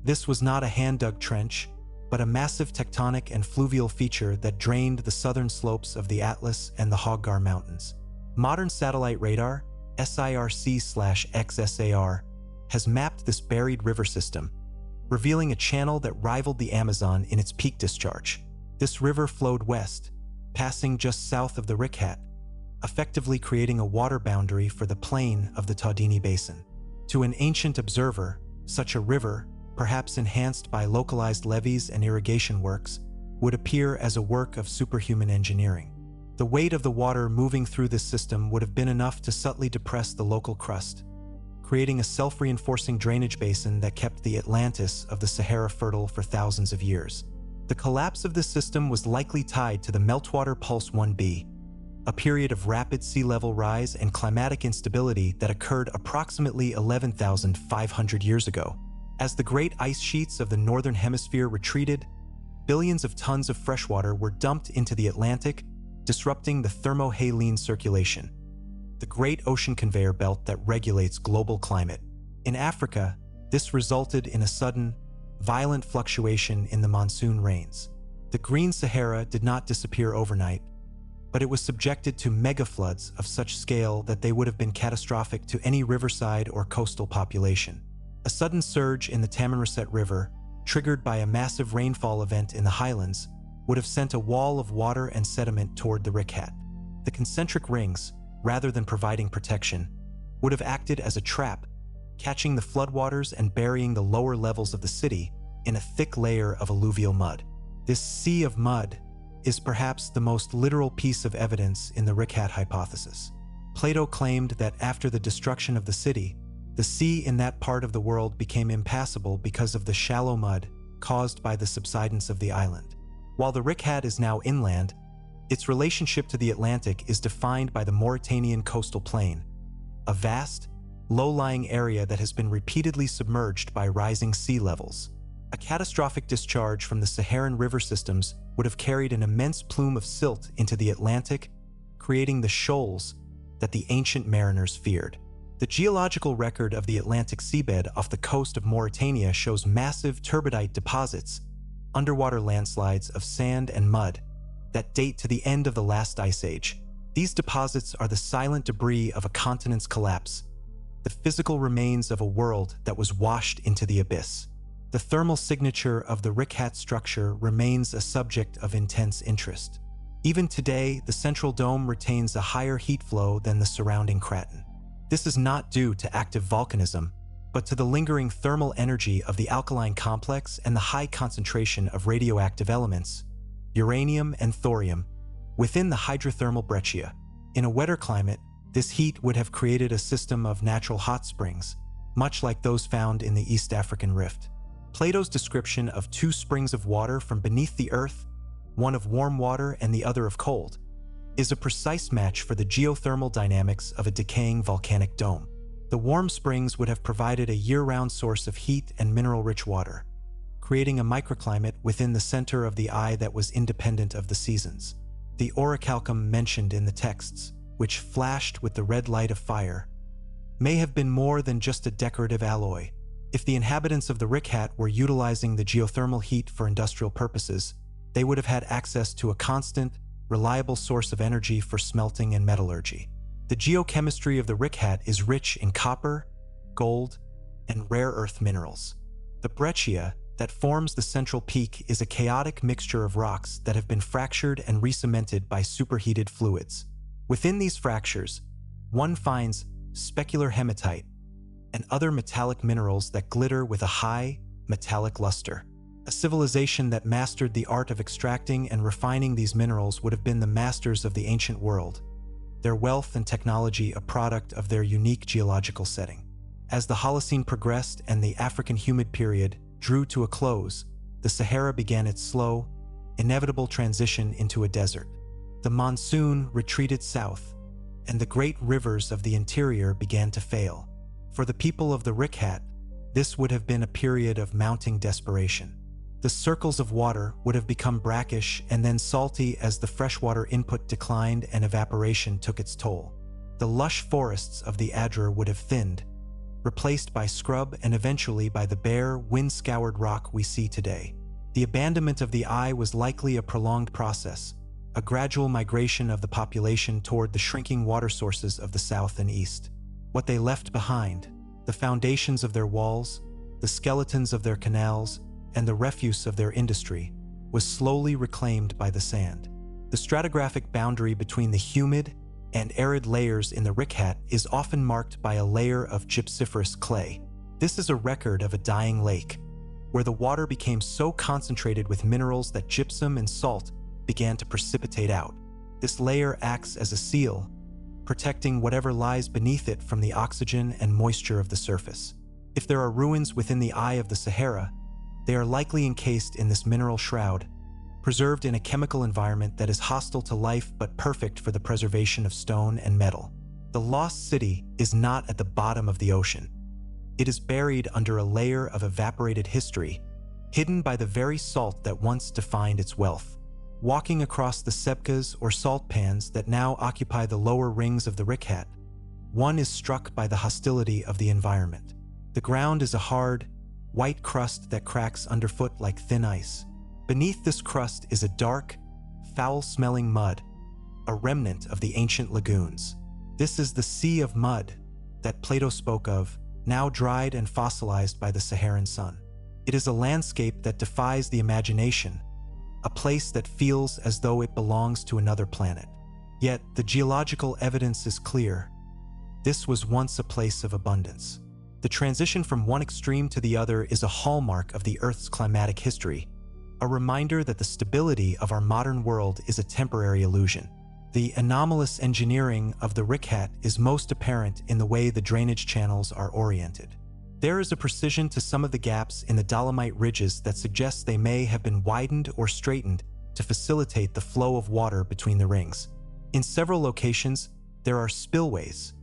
This was not a hand-dug trench, but a massive tectonic and fluvial feature that drained the southern slopes of the Atlas and the Hoggar Mountains. Modern satellite radar, SIRC/XSAR, has mapped this buried river system, revealing a channel that rivaled the Amazon in its peak discharge. This river flowed west, passing just south of the Richat, effectively creating a water boundary for the plain of the Taudini Basin. To an ancient observer, such a river, perhaps enhanced by localized levees and irrigation works, would appear as a work of superhuman engineering. The weight of the water moving through this system would have been enough to subtly depress the local crust, creating a self-reinforcing drainage basin that kept the Atlantis of the Sahara fertile for thousands of years. The collapse of this system was likely tied to the meltwater pulse 1b, a period of rapid sea level rise and climatic instability that occurred approximately 11,500 years ago. As the great ice sheets of the northern hemisphere retreated, billions of tons of freshwater were dumped into the Atlantic, disrupting the thermohaline circulation, the great ocean conveyor belt that regulates global climate. In Africa, this resulted in a sudden, violent fluctuation in the monsoon rains. The Green Sahara did not disappear overnight, but it was subjected to megafloods of such scale that they would have been catastrophic to any riverside or coastal population. A sudden surge in the Tamanrasett River, triggered by a massive rainfall event in the highlands, would have sent a wall of water and sediment toward the Richat. The concentric rings, rather than providing protection, would have acted as a trap, catching the floodwaters and burying the lower levels of the city in a thick layer of alluvial mud. This sea of mud is perhaps the most literal piece of evidence in the Richat hypothesis. Plato claimed that after the destruction of the city, the sea in that part of the world became impassable because of the shallow mud caused by the subsidence of the island. While the Richat is now inland, its relationship to the Atlantic is defined by the Mauritanian coastal plain, a vast, low-lying area that has been repeatedly submerged by rising sea levels. A catastrophic discharge from the Saharan river systems would have carried an immense plume of silt into the Atlantic, creating the shoals that the ancient mariners feared. The geological record of the Atlantic seabed off the coast of Mauritania shows massive turbidite deposits, underwater landslides of sand and mud, that date to the end of the last ice age. These deposits are the silent debris of a continent's collapse, the physical remains of a world that was washed into the abyss. The thermal signature of the Richat structure remains a subject of intense interest. Even today, the central dome retains a higher heat flow than the surrounding craton. This is not due to active volcanism, but to the lingering thermal energy of the alkaline complex and the high concentration of radioactive elements, uranium and thorium, within the hydrothermal breccia. In a wetter climate, this heat would have created a system of natural hot springs, much like those found in the East African Rift. Plato's description of two springs of water from beneath the earth, one of warm water and the other of cold, is a precise match for the geothermal dynamics of a decaying volcanic dome. The warm springs would have provided a year-round source of heat and mineral-rich water, creating a microclimate within the center of the eye that was independent of the seasons. The orichalcum mentioned in the texts, which flashed with the red light of fire, may have been more than just a decorative alloy. If the inhabitants of the Richat were utilizing the geothermal heat for industrial purposes, they would have had access to a constant, reliable source of energy for smelting and metallurgy. The geochemistry of the Richat is rich in copper, gold, and rare earth minerals. The breccia that forms the central peak is a chaotic mixture of rocks that have been fractured and re-cemented by superheated fluids. Within these fractures, one finds specular hematite and other metallic minerals that glitter with a high, metallic luster. A civilization that mastered the art of extracting and refining these minerals would have been the masters of the ancient world, their wealth and technology a product of their unique geological setting. As the Holocene progressed and the African humid period drew to a close, the Sahara began its slow, inevitable transition into a desert. The monsoon retreated south, and the great rivers of the interior began to fail. For the people of the Richat, this would have been a period of mounting desperation. The circles of water would have become brackish and then salty as the freshwater input declined and evaporation took its toll. The lush forests of the Adrar would have thinned, replaced by scrub and eventually by the bare, wind-scoured rock we see today. The abandonment of the eye was likely a prolonged process, a gradual migration of the population toward the shrinking water sources of the south and east. What they left behind, the foundations of their walls, the skeletons of their canals, and the refuse of their industry, was slowly reclaimed by the sand. The stratigraphic boundary between the humid and arid layers in the Richat is often marked by a layer of gypsiferous clay. This is a record of a dying lake, where the water became so concentrated with minerals that gypsum and salt began to precipitate out. This layer acts as a seal, protecting whatever lies beneath it from the oxygen and moisture of the surface. If there are ruins within the eye of the Sahara, they are likely encased in this mineral shroud, preserved in a chemical environment that is hostile to life but perfect for the preservation of stone and metal. The lost city is not at the bottom of the ocean. It is buried under a layer of evaporated history, hidden by the very salt that once defined its wealth. Walking across the sebkas or salt pans that now occupy the lower rings of the Richat, one is struck by the hostility of the environment. The ground is a hard, white crust that cracks underfoot like thin ice. Beneath this crust is a dark, foul-smelling mud, a remnant of the ancient lagoons. This is the sea of mud that Plato spoke of, now dried and fossilized by the Saharan sun. It is a landscape that defies the imagination, a place that feels as though it belongs to another planet. Yet the geological evidence is clear. This was once a place of abundance. The transition from one extreme to the other is a hallmark of the Earth's climatic history, a reminder that the stability of our modern world is a temporary illusion. The anomalous engineering of the Richat is most apparent in the way the drainage channels are oriented. There is a precision to some of the gaps in the dolomite ridges that suggests they may have been widened or straightened to facilitate the flow of water between the rings. In several locations, there are spillways,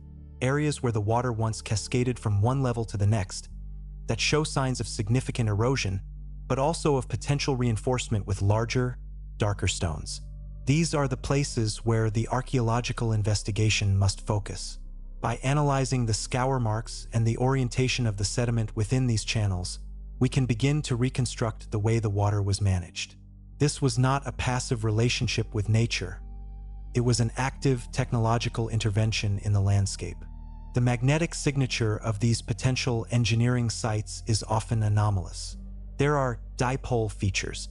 areas where the water once cascaded from one level to the next, that show signs of significant erosion, but also of potential reinforcement with larger, darker stones. These are the places where the archaeological investigation must focus. By analyzing the scour marks and the orientation of the sediment within these channels, we can begin to reconstruct the way the water was managed. This was not a passive relationship with nature. It was an active technological intervention in the landscape. The magnetic signature of these potential engineering sites is often anomalous. There are dipole features,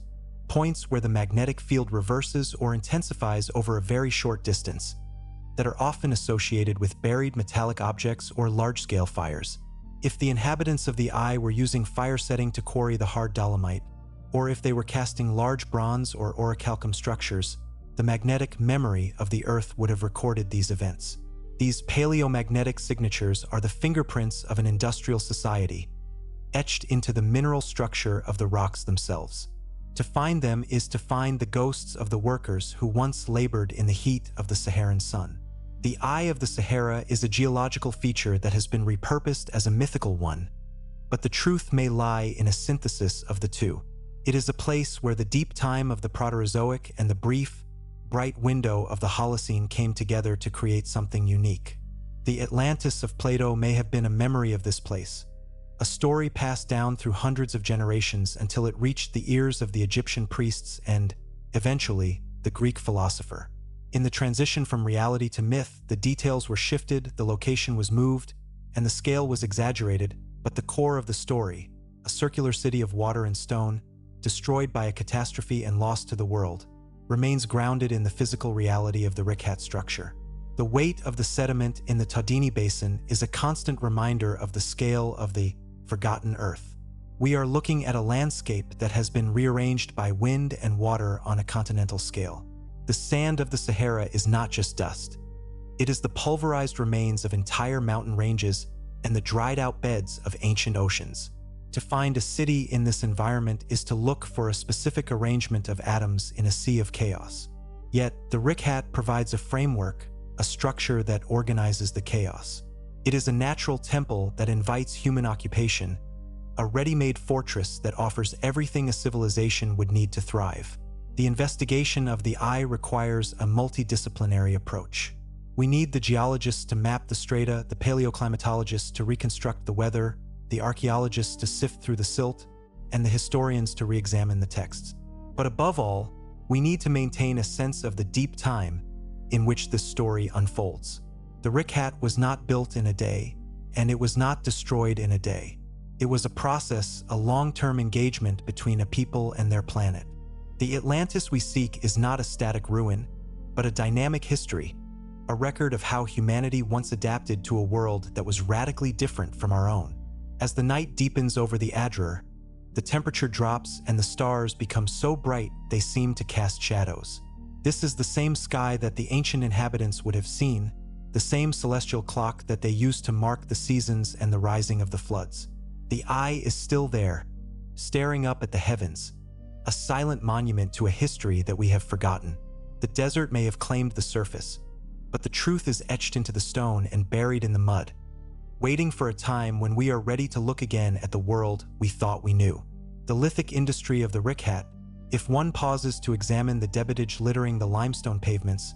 points where the magnetic field reverses or intensifies over a very short distance, that are often associated with buried metallic objects or large-scale fires. If the inhabitants of the eye were using fire setting to quarry the hard dolomite, or if they were casting large bronze or orichalcum structures, the magnetic memory of the Earth would have recorded these events. These paleomagnetic signatures are the fingerprints of an industrial society, etched into the mineral structure of the rocks themselves. To find them is to find the ghosts of the workers who once labored in the heat of the Saharan sun. The Eye of the Sahara is a geological feature that has been repurposed as a mythical one, but the truth may lie in a synthesis of the two. It is a place where the deep time of the Proterozoic and the brief, bright window of the Holocene came together to create something unique. The Atlantis of Plato may have been a memory of this place, a story passed down through hundreds of generations until it reached the ears of the Egyptian priests and, eventually, the Greek philosopher. In the transition from reality to myth, the details were shifted, the location was moved, and the scale was exaggerated, but the core of the story, a circular city of water and stone, destroyed by a catastrophe and lost to the world, remains grounded in the physical reality of the Richat structure. The weight of the sediment in the Tadini Basin is a constant reminder of the scale of the forgotten Earth. We are looking at a landscape that has been rearranged by wind and water on a continental scale. The sand of the Sahara is not just dust. It is the pulverized remains of entire mountain ranges and the dried-out beds of ancient oceans. To find a city in this environment is to look for a specific arrangement of atoms in a sea of chaos. Yet, the Richat provides a framework, a structure that organizes the chaos. It is a natural temple that invites human occupation, a ready-made fortress that offers everything a civilization would need to thrive. The investigation of the eye requires a multidisciplinary approach. We need the geologists to map the strata, the paleoclimatologists to reconstruct the weather, the archaeologists to sift through the silt, and the historians to re-examine the texts. But above all, we need to maintain a sense of the deep time in which this story unfolds. The Richat was not built in a day, and it was not destroyed in a day. It was a process, a long-term engagement between a people and their planet. The Atlantis we seek is not a static ruin, but a dynamic history, a record of how humanity once adapted to a world that was radically different from our own. As the night deepens over the Adrar, the temperature drops and the stars become so bright they seem to cast shadows. This is the same sky that the ancient inhabitants would have seen, the same celestial clock that they used to mark the seasons and the rising of the floods. The eye is still there, staring up at the heavens, a silent monument to a history that we have forgotten. The desert may have claimed the surface, but the truth is etched into the stone and buried in the mud, waiting for a time when we are ready to look again at the world we thought we knew. The lithic industry of the Richat, if one pauses to examine the debitage littering the limestone pavements,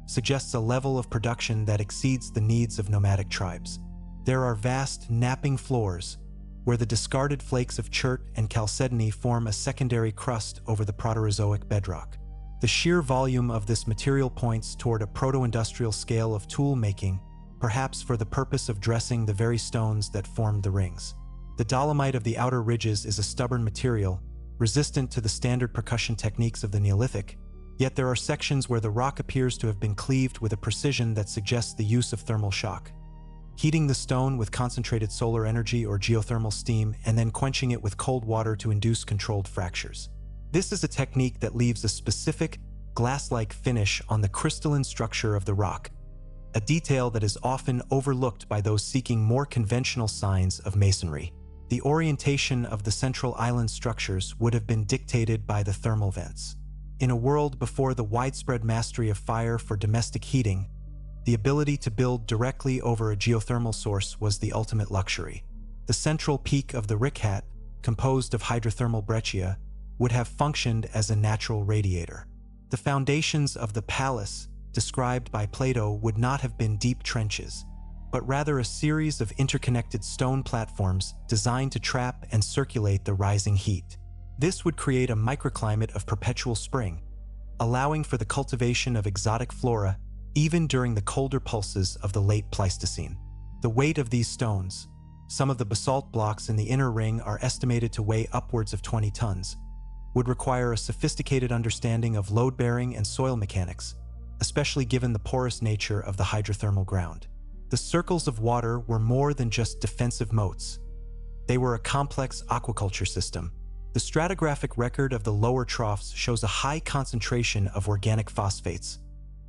suggests a level of production that exceeds the needs of nomadic tribes. There are vast, napping floors where the discarded flakes of chert and chalcedony form a secondary crust over the Proterozoic bedrock. The sheer volume of this material points toward a proto-industrial scale of tool-making, perhaps for the purpose of dressing the very stones that formed the rings. The dolomite of the outer ridges is a stubborn material, resistant to the standard percussion techniques of the Neolithic, yet there are sections where the rock appears to have been cleaved with a precision that suggests the use of thermal shock. Heating the stone with concentrated solar energy or geothermal steam and then quenching it with cold water to induce controlled fractures. This is a technique that leaves a specific, glass-like finish on the crystalline structure of the rock, a detail that is often overlooked by those seeking more conventional signs of masonry. The orientation of the central island structures would have been dictated by the thermal vents. In a world before the widespread mastery of fire for domestic heating, the ability to build directly over a geothermal source was the ultimate luxury. The central peak of the Richat, composed of hydrothermal breccia, would have functioned as a natural radiator. The foundations of the palace, described by Plato, would not have been deep trenches, but rather a series of interconnected stone platforms designed to trap and circulate the rising heat. This would create a microclimate of perpetual spring, allowing for the cultivation of exotic flora even during the colder pulses of the late Pleistocene. The weight of these stones, some of the basalt blocks in the inner ring are estimated to weigh upwards of 20 tons, would require a sophisticated understanding of load-bearing and soil mechanics, especially given the porous nature of the hydrothermal ground. The circles of water were more than just defensive moats. They were a complex aquaculture system. The stratigraphic record of the lower troughs shows a high concentration of organic phosphates,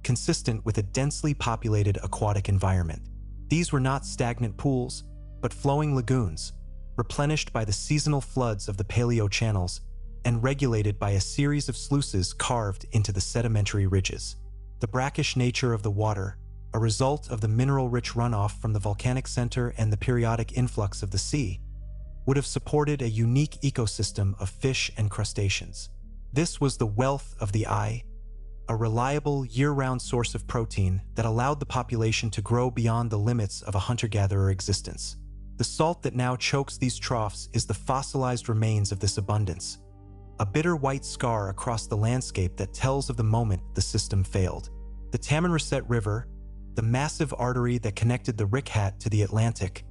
consistent with a densely populated aquatic environment. These were not stagnant pools, but flowing lagoons, replenished by the seasonal floods of the paleochannels and regulated by a series of sluices carved into the sedimentary ridges. The brackish nature of the water, a result of the mineral-rich runoff from the volcanic center and the periodic influx of the sea, would have supported a unique ecosystem of fish and crustaceans. This was the wealth of the eye, a reliable year-round source of protein that allowed the population to grow beyond the limits of a hunter-gatherer existence. The salt that now chokes these troughs is the fossilized remains of this abundance, a bitter white scar across the landscape that tells of the moment the system failed. The Tamanrasett River, the massive artery that connected the Richat to the Atlantic,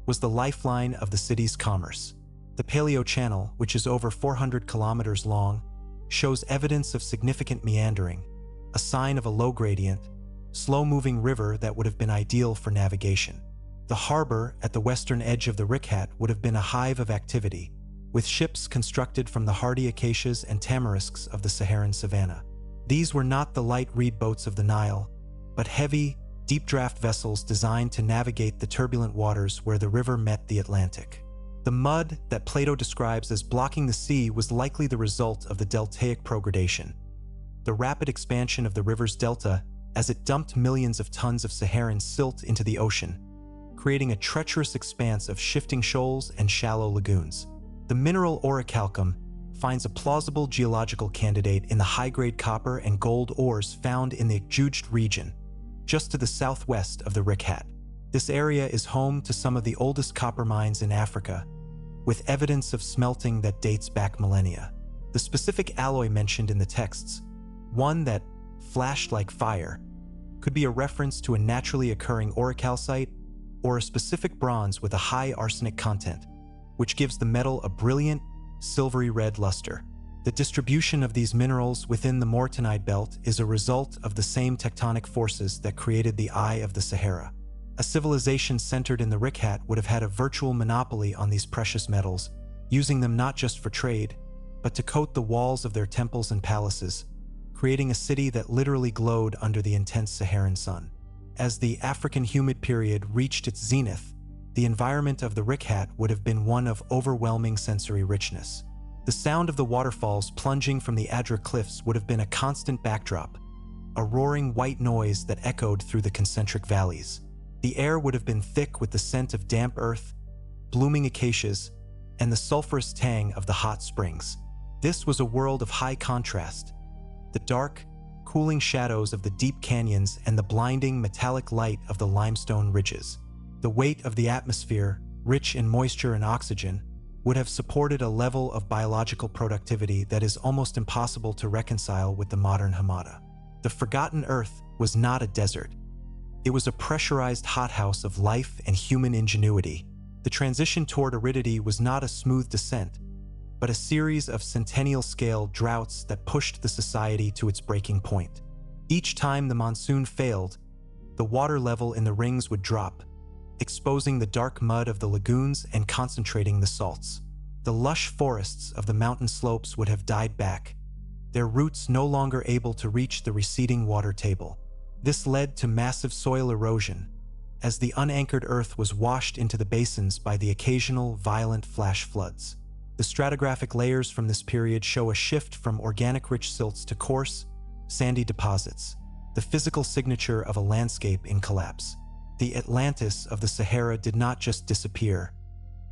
was the lifeline of the city's commerce. The Paleochannel, which is over 400 kilometers long, shows evidence of significant meandering, a sign of a low-gradient, slow-moving river that would have been ideal for navigation. The harbor at the western edge of the Richat would have been a hive of activity, with ships constructed from the hardy acacias and tamarisks of the Saharan savanna. These were not the light reed boats of the Nile, but heavy, deep-draft vessels designed to navigate the turbulent waters where the river met the Atlantic. The mud that Plato describes as blocking the sea was likely the result of the deltaic progradation, the rapid expansion of the river's delta as it dumped millions of tons of Saharan silt into the ocean, creating a treacherous expanse of shifting shoals and shallow lagoons. The mineral orichalcum finds a plausible geological candidate in the high-grade copper and gold ores found in the Jujt region, just to the southwest of the Richat. This area is home to some of the oldest copper mines in Africa, with evidence of smelting that dates back millennia. The specific alloy mentioned in the texts, one that flashed like fire, could be a reference to a naturally occurring orichalcite or a specific bronze with a high arsenic content, which gives the metal a brilliant, silvery red luster. The distribution of these minerals within the Mauritanian belt is a result of the same tectonic forces that created the Eye of the Sahara. A civilization centered in the Richat would have had a virtual monopoly on these precious metals, using them not just for trade, but to coat the walls of their temples and palaces, creating a city that literally glowed under the intense Saharan sun. As the African humid period reached its zenith, the environment of the Richat would have been one of overwhelming sensory richness. The sound of the waterfalls plunging from the Adrar cliffs would have been a constant backdrop, a roaring white noise that echoed through the concentric valleys. The air would have been thick with the scent of damp earth, blooming acacias, and the sulfurous tang of the hot springs. This was a world of high contrast. The dark, cooling shadows of the deep canyons and the blinding metallic light of the limestone ridges. The weight of the atmosphere, rich in moisture and oxygen, would have supported a level of biological productivity that is almost impossible to reconcile with the modern Hamada. The forgotten Earth was not a desert. It was a pressurized hothouse of life and human ingenuity. The transition toward aridity was not a smooth descent, but a series of centennial-scale droughts that pushed the society to its breaking point. Each time the monsoon failed, the water level in the rings would drop, exposing the dark mud of the lagoons and concentrating the salts. The lush forests of the mountain slopes would have died back, their roots no longer able to reach the receding water table. This led to massive soil erosion, as the unanchored earth was washed into the basins by the occasional violent flash floods. The stratigraphic layers from this period show a shift from organic-rich silts to coarse, sandy deposits, the physical signature of a landscape in collapse. The Atlantis of the Sahara did not just disappear.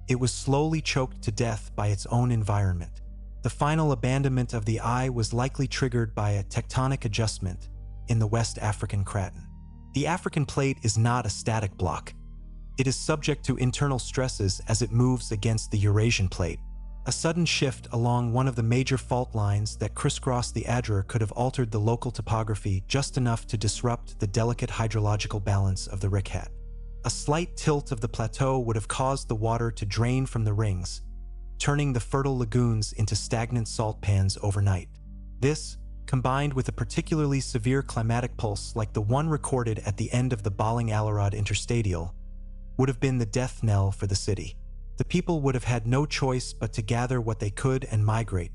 It was slowly choked to death by its own environment. The final abandonment of the eye was likely triggered by a tectonic adjustment in the West African Craton. The African plate is not a static block. It is subject to internal stresses as it moves against the Eurasian plate. A sudden shift along one of the major fault lines that crisscrossed the Adrar could have altered the local topography just enough to disrupt the delicate hydrological balance of the Richat. A slight tilt of the plateau would have caused the water to drain from the rings, turning the fertile lagoons into stagnant salt pans overnight. This, combined with a particularly severe climatic pulse like the one recorded at the end of the Baling-Alarad interstadial, would have been the death knell for the city. The people would have had no choice but to gather what they could and migrate,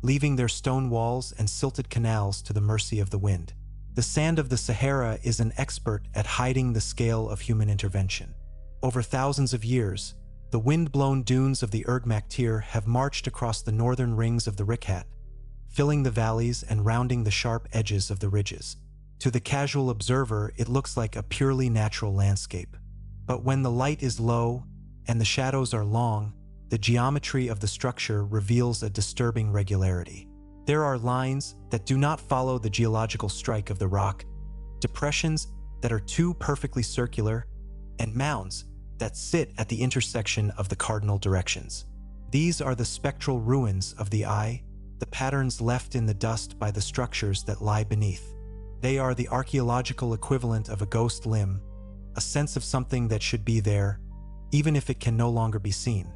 leaving their stone walls and silted canals to the mercy of the wind. The sand of the Sahara is an expert at hiding the scale of human intervention. Over thousands of years, the wind-blown dunes of the Erg Maktir have marched across the northern rings of the Richat, filling the valleys and rounding the sharp edges of the ridges. To the casual observer, it looks like a purely natural landscape. But when the light is low and the shadows are long, the geometry of the structure reveals a disturbing regularity. There are lines that do not follow the geological strike of the rock, depressions that are too perfectly circular, and mounds that sit at the intersection of the cardinal directions. These are the spectral ruins of the eye, the patterns left in the dust by the structures that lie beneath. They are the archaeological equivalent of a ghost limb, a sense of something that should be there, even if it can no longer be seen.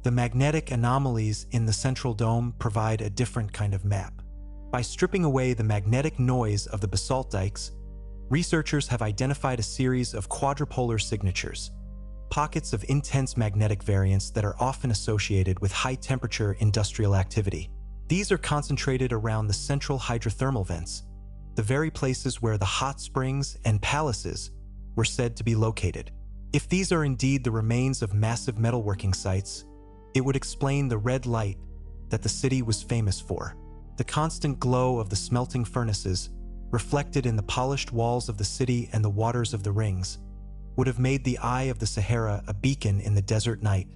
The magnetic anomalies in the central dome provide a different kind of map. By stripping away the magnetic noise of the basalt dikes, researchers have identified a series of quadrupolar signatures, pockets of intense magnetic variance that are often associated with high-temperature industrial activity. These are concentrated around the central hydrothermal vents, the very places where the hot springs and palaces were said to be located. If these are indeed the remains of massive metalworking sites, it would explain the red light that the city was famous for. The constant glow of the smelting furnaces, reflected in the polished walls of the city and the waters of the rings, would have made the eye of the Sahara a beacon in the desert night,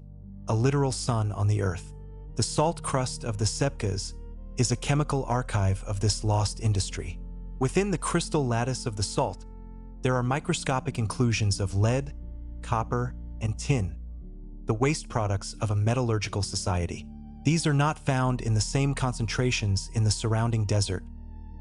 a literal sun on the earth. The salt crust of the Sebkas is a chemical archive of this lost industry. Within the crystal lattice of the salt, there are microscopic inclusions of lead, copper, and tin, the waste products of a metallurgical society. These are not found in the same concentrations in the surrounding desert,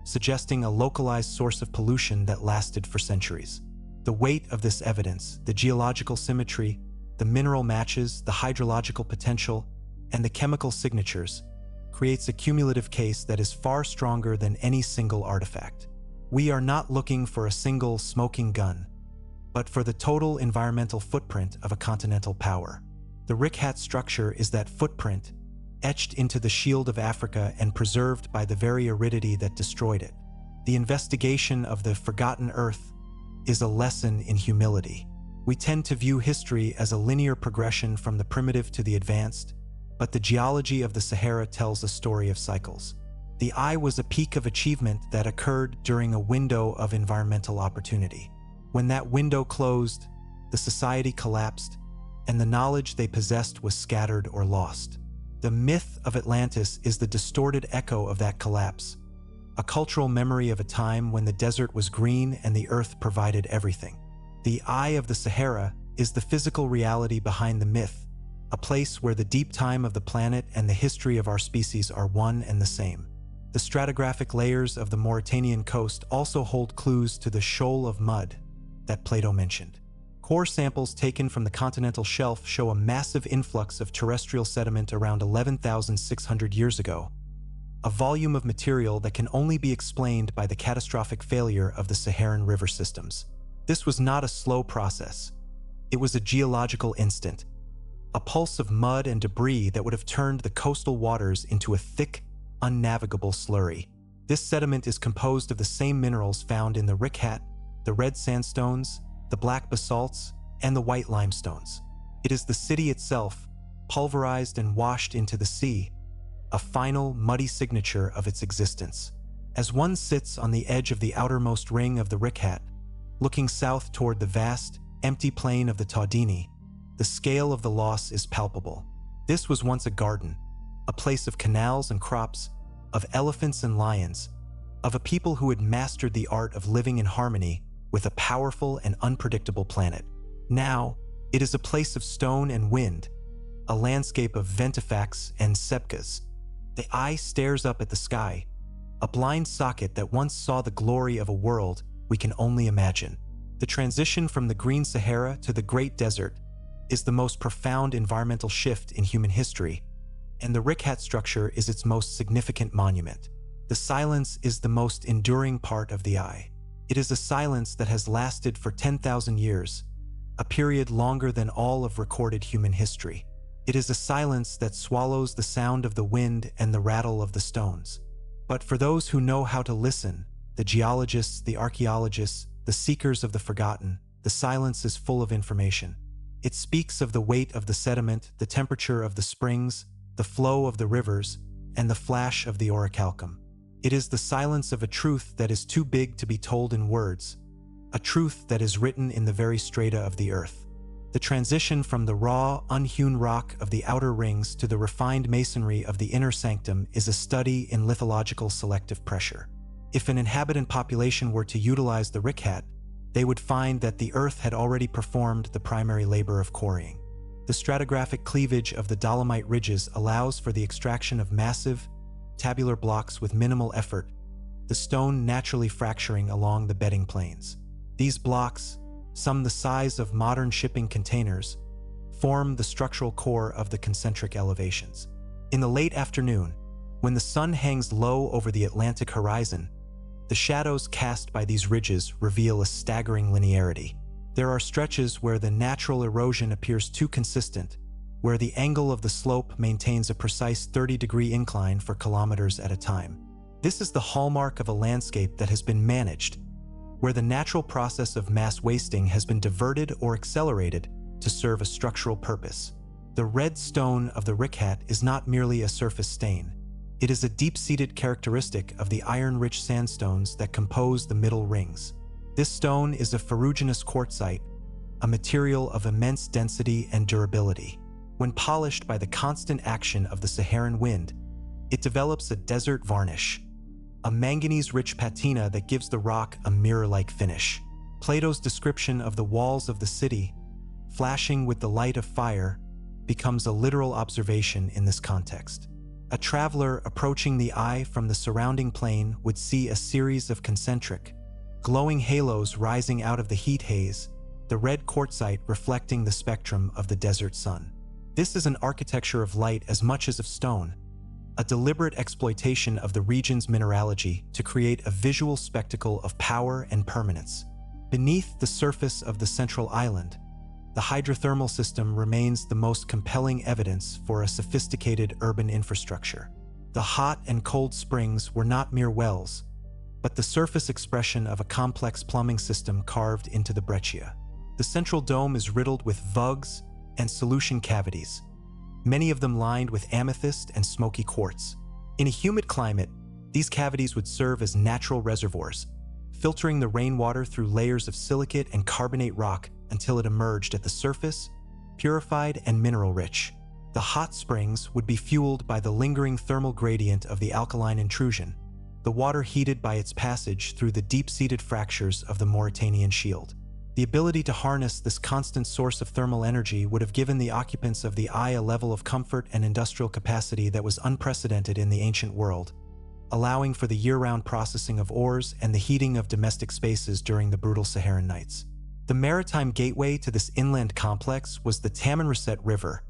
suggesting a localized source of pollution that lasted for centuries. The weight of this evidence, the geological symmetry, the mineral matches, the hydrological potential, and the chemical signatures, creates a cumulative case that is far stronger than any single artifact. We are not looking for a single smoking gun, but for the total environmental footprint of a continental power. The Richat structure is that footprint, etched into the shield of Africa and preserved by the very aridity that destroyed it. The investigation of the forgotten earth is a lesson in humility. We tend to view history as a linear progression from the primitive to the advanced, but the geology of the Sahara tells a story of cycles. The eye was a peak of achievement that occurred during a window of environmental opportunity. When that window closed, the society collapsed, and the knowledge they possessed was scattered or lost. The myth of Atlantis is the distorted echo of that collapse, a cultural memory of a time when the desert was green and the earth provided everything. The Eye of the Sahara is the physical reality behind the myth, a place where the deep time of the planet and the history of our species are one and the same. The stratigraphic layers of the Mauritanian coast also hold clues to the shoal of mud that Plato mentioned. Core samples taken from the continental shelf show a massive influx of terrestrial sediment around 11,600 years ago, a volume of material that can only be explained by the catastrophic failure of the Saharan river systems. This was not a slow process. It was a geological instant, a pulse of mud and debris that would have turned the coastal waters into a thick, unnavigable slurry. This sediment is composed of the same minerals found in the Richat, the red sandstones, the black basalts, and the white limestones. It is the city itself, pulverized and washed into the sea, a final, muddy signature of its existence. As one sits on the edge of the outermost ring of the Richat, looking south toward the vast, empty plain of the Taudini, the scale of the loss is palpable. This was once a garden, a place of canals and crops, of elephants and lions, of a people who had mastered the art of living in harmony with a powerful and unpredictable planet. Now, it is a place of stone and wind, a landscape of ventifacts and sebkas. The eye stares up at the sky, a blind socket that once saw the glory of a world we can only imagine. The transition from the green Sahara to the Great Desert is the most profound environmental shift in human history, and the Richat Structure is its most significant monument. The silence is the most enduring part of the eye. It is a silence that has lasted for 10,000 years, a period longer than all of recorded human history. It is a silence that swallows the sound of the wind and the rattle of the stones. But for those who know how to listen, the geologists, the archaeologists, the seekers of the forgotten, the silence is full of information. It speaks of the weight of the sediment, the temperature of the springs, the flow of the rivers, and the flash of the orichalcum. It is the silence of a truth that is too big to be told in words, a truth that is written in the very strata of the earth. The transition from the raw, unhewn rock of the outer rings to the refined masonry of the inner sanctum is a study in lithological selective pressure. If an inhabitant population were to utilize the Richat, they would find that the earth had already performed the primary labor of quarrying. The stratigraphic cleavage of the dolomite ridges allows for the extraction of massive, tabular blocks with minimal effort, the stone naturally fracturing along the bedding planes. These blocks, some the size of modern shipping containers, form the structural core of the concentric elevations. In the late afternoon, when the sun hangs low over the Atlantic horizon, the shadows cast by these ridges reveal a staggering linearity. There are stretches where the natural erosion appears too consistent, where the angle of the slope maintains a precise 30-degree incline for kilometers at a time. This is the hallmark of a landscape that has been managed, where the natural process of mass wasting has been diverted or accelerated to serve a structural purpose. The red stone of the Richat is not merely a surface stain. It is a deep-seated characteristic of the iron-rich sandstones that compose the middle rings. This stone is a ferruginous quartzite, a material of immense density and durability. When polished by the constant action of the Saharan wind, it develops a desert varnish, a manganese-rich patina that gives the rock a mirror-like finish. Plato's description of the walls of the city, flashing with the light of fire, becomes a literal observation in this context. A traveler approaching the eye from the surrounding plain would see a series of concentric, glowing halos rising out of the heat haze, the red quartzite reflecting the spectrum of the desert sun. This is an architecture of light as much as of stone, a deliberate exploitation of the region's mineralogy to create a visual spectacle of power and permanence. Beneath the surface of the central island, the hydrothermal system remains the most compelling evidence for a sophisticated urban infrastructure. The hot and cold springs were not mere wells, but the surface expression of a complex plumbing system carved into the breccia. The central dome is riddled with vugs and solution cavities, many of them lined with amethyst and smoky quartz. In a humid climate, these cavities would serve as natural reservoirs, filtering the rainwater through layers of silicate and carbonate rock until it emerged at the surface, purified and mineral-rich. The hot springs would be fueled by the lingering thermal gradient of the alkaline intrusion, the water heated by its passage through the deep-seated fractures of the Mauritanian shield. The ability to harness this constant source of thermal energy would have given the occupants of the Eye a level of comfort and industrial capacity that was unprecedented in the ancient world, allowing for the year-round processing of ores and the heating of domestic spaces during the brutal Saharan nights. The maritime gateway to this inland complex was the Tamanrasett River,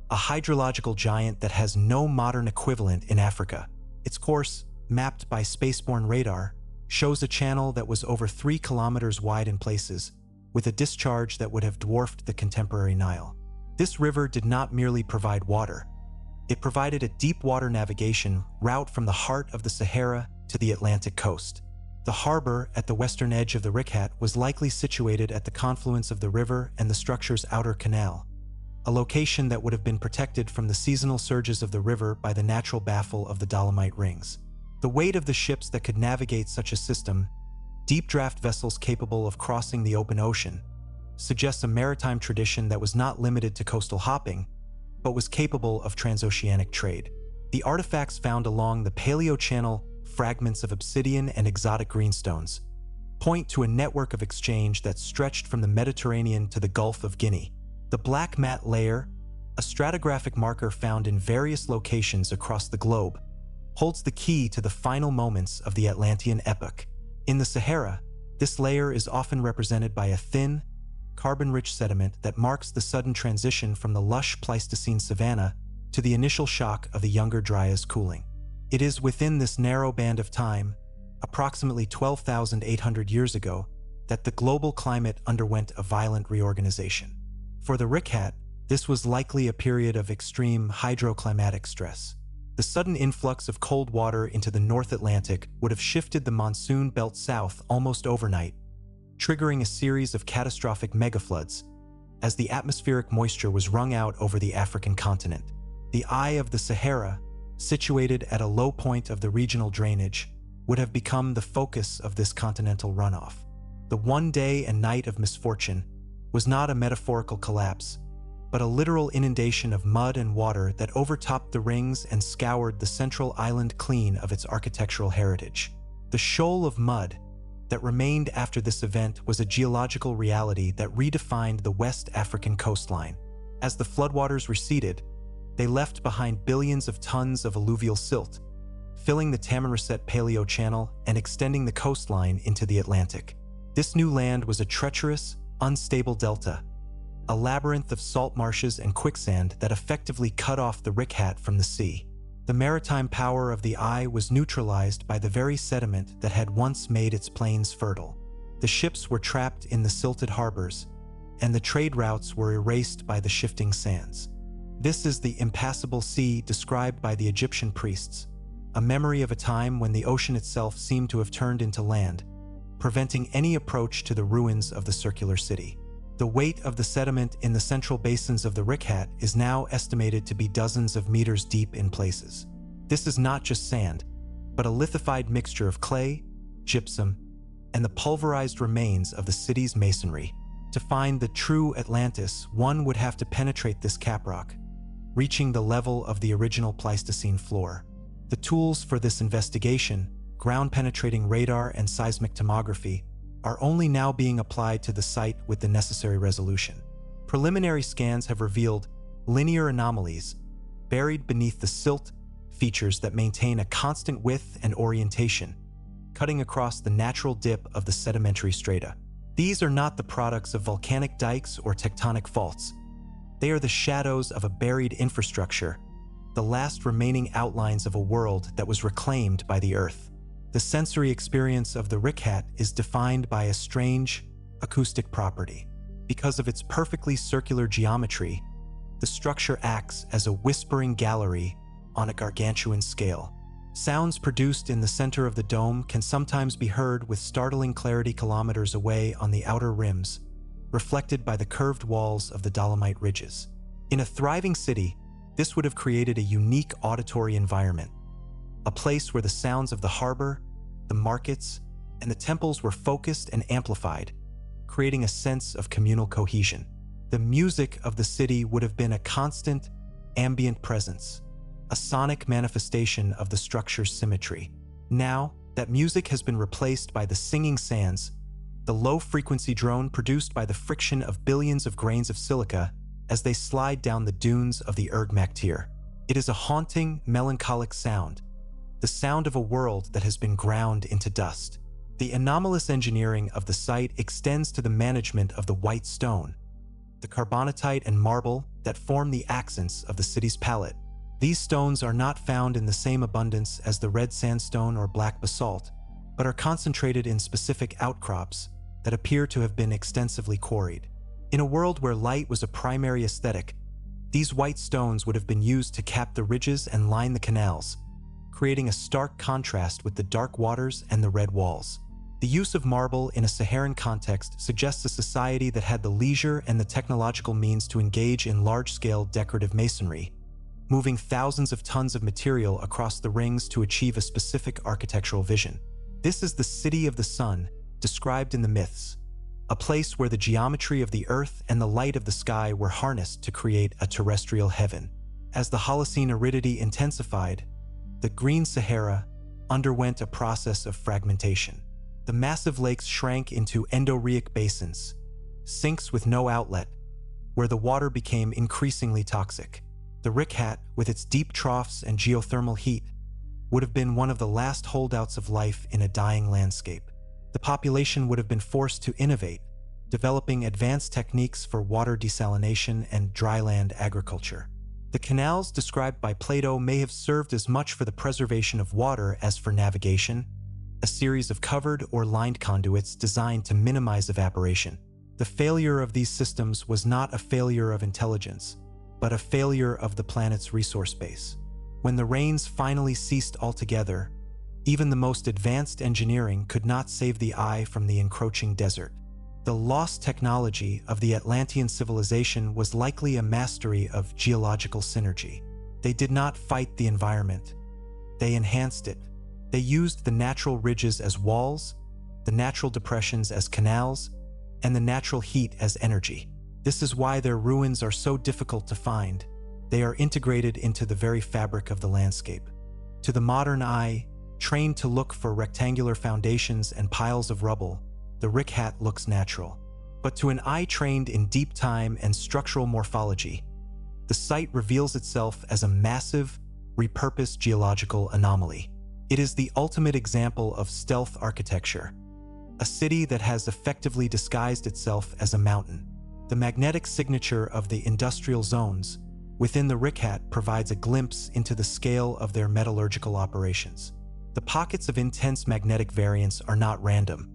a hydrological giant that has no modern equivalent in Africa. Its course, mapped by spaceborne radar, shows a channel that was over 3 kilometers wide in places, with a discharge that would have dwarfed the contemporary Nile. This river did not merely provide water. It provided a deep-water navigation route from the heart of the Sahara to the Atlantic coast. The harbor at the western edge of the Richat was likely situated at the confluence of the river and the structure's outer canal, a location that would have been protected from the seasonal surges of the river by the natural baffle of the Dolomite rings. The weight of the ships that could navigate such a system, deep draft vessels capable of crossing the open ocean, suggests a maritime tradition that was not limited to coastal hopping, but was capable of transoceanic trade. The artifacts found along the paleochannel, fragments of obsidian and exotic greenstones, point to a network of exchange that stretched from the Mediterranean to the Gulf of Guinea. The black mat layer, a stratigraphic marker found in various locations across the globe, holds the key to the final moments of the Atlantean epoch. In the Sahara, this layer is often represented by a thin, carbon-rich sediment that marks the sudden transition from the lush Pleistocene savanna to the initial shock of the Younger Dryas cooling. It is within this narrow band of time, approximately 12,800 years ago, that the global climate underwent a violent reorganization. For the Richat, this was likely a period of extreme hydroclimatic stress. The sudden influx of cold water into the North Atlantic would have shifted the monsoon belt south almost overnight, triggering a series of catastrophic megafloods as the atmospheric moisture was wrung out over the African continent. The Eye of the Sahara, situated at a low point of the regional drainage, would have become the focus of this continental runoff. The one day and night of misfortune was not a metaphorical collapse, but a literal inundation of mud and water that overtopped the rings and scoured the central island clean of its architectural heritage. The shoal of mud that remained after this event was a geological reality that redefined the West African coastline. As the floodwaters receded, they left behind billions of tons of alluvial silt, filling the Tamanrasett paleochannel and extending the coastline into the Atlantic. This new land was a treacherous, unstable delta, a labyrinth of salt marshes and quicksand that effectively cut off the Richat from the sea. The maritime power of the Eye was neutralized by the very sediment that had once made its plains fertile. The ships were trapped in the silted harbors, and the trade routes were erased by the shifting sands. This is the impassable sea described by the Egyptian priests, a memory of a time when the ocean itself seemed to have turned into land, preventing any approach to the ruins of the circular city. The weight of the sediment in the central basins of the Richat is now estimated to be dozens of meters deep in places. This is not just sand, but a lithified mixture of clay, gypsum, and the pulverized remains of the city's masonry. To find the true Atlantis, one would have to penetrate this caprock, reaching the level of the original Pleistocene floor. The tools for this investigation, ground-penetrating radar and seismic tomography, are only now being applied to the site with the necessary resolution. Preliminary scans have revealed linear anomalies buried beneath the silt features that maintain a constant width and orientation, cutting across the natural dip of the sedimentary strata. These are not the products of volcanic dikes or tectonic faults. They are the shadows of a buried infrastructure, the last remaining outlines of a world that was reclaimed by the Earth. The sensory experience of the Richat is defined by a strange acoustic property. Because of its perfectly circular geometry, the structure acts as a whispering gallery on a gargantuan scale. Sounds produced in the center of the dome can sometimes be heard with startling clarity kilometers away on the outer rims, reflected by the curved walls of the Dolomite ridges. In a thriving city, This would have created a unique auditory environment, a place where the sounds of the harbor, the markets, and the temples were focused and amplified, creating a sense of communal cohesion. The music of the city would have been a constant, ambient presence, a sonic manifestation of the structure's symmetry. Now, that music has been replaced by the singing sands, the low-frequency drone produced by the friction of billions of grains of silica as they slide down the dunes of the Erg-Maktir. It is a haunting, melancholic sound, the sound of a world that has been ground into dust. The anomalous engineering of the site extends to the management of the white stone, the carbonatite and marble that form the accents of the city's palette. These stones are not found in the same abundance as the red sandstone or black basalt, but are concentrated in specific outcrops that appear to have been extensively quarried. In a world where light was a primary aesthetic, these white stones would have been used to cap the ridges and line the canals, creating a stark contrast with the dark waters and the red walls. The use of marble in a Saharan context suggests a society that had the leisure and the technological means to engage in large-scale decorative masonry, moving thousands of tons of material across the rings to achieve a specific architectural vision. This is the City of the Sun, described in the myths, a place where the geometry of the earth and the light of the sky were harnessed to create a terrestrial heaven. As the Holocene aridity intensified, the Green Sahara underwent a process of fragmentation. The massive lakes shrank into endorheic basins, sinks with no outlet, where the water became increasingly toxic. The Richat, with its deep troughs and geothermal heat, would have been one of the last holdouts of life in a dying landscape. The population would have been forced to innovate, developing advanced techniques for water desalination and dryland agriculture. The canals described by Plato may have served as much for the preservation of water as for navigation, a series of covered or lined conduits designed to minimize evaporation. The failure of these systems was not a failure of intelligence, but a failure of the planet's resource base. When the rains finally ceased altogether, even the most advanced engineering could not save the eye from the encroaching desert. The lost technology of the Atlantean civilization was likely a mastery of geological synergy. They did not fight the environment. They enhanced it. They used the natural ridges as walls, the natural depressions as canals, and the natural heat as energy. This is why their ruins are so difficult to find. They are integrated into the very fabric of the landscape. To the modern eye, trained to look for rectangular foundations and piles of rubble, the Richat looks natural. But to an eye trained in deep time and structural morphology, the site reveals itself as a massive, repurposed geological anomaly. It is the ultimate example of stealth architecture, a city that has effectively disguised itself as a mountain. The magnetic signature of the industrial zones within the Richat provides a glimpse into the scale of their metallurgical operations. The pockets of intense magnetic variance are not random.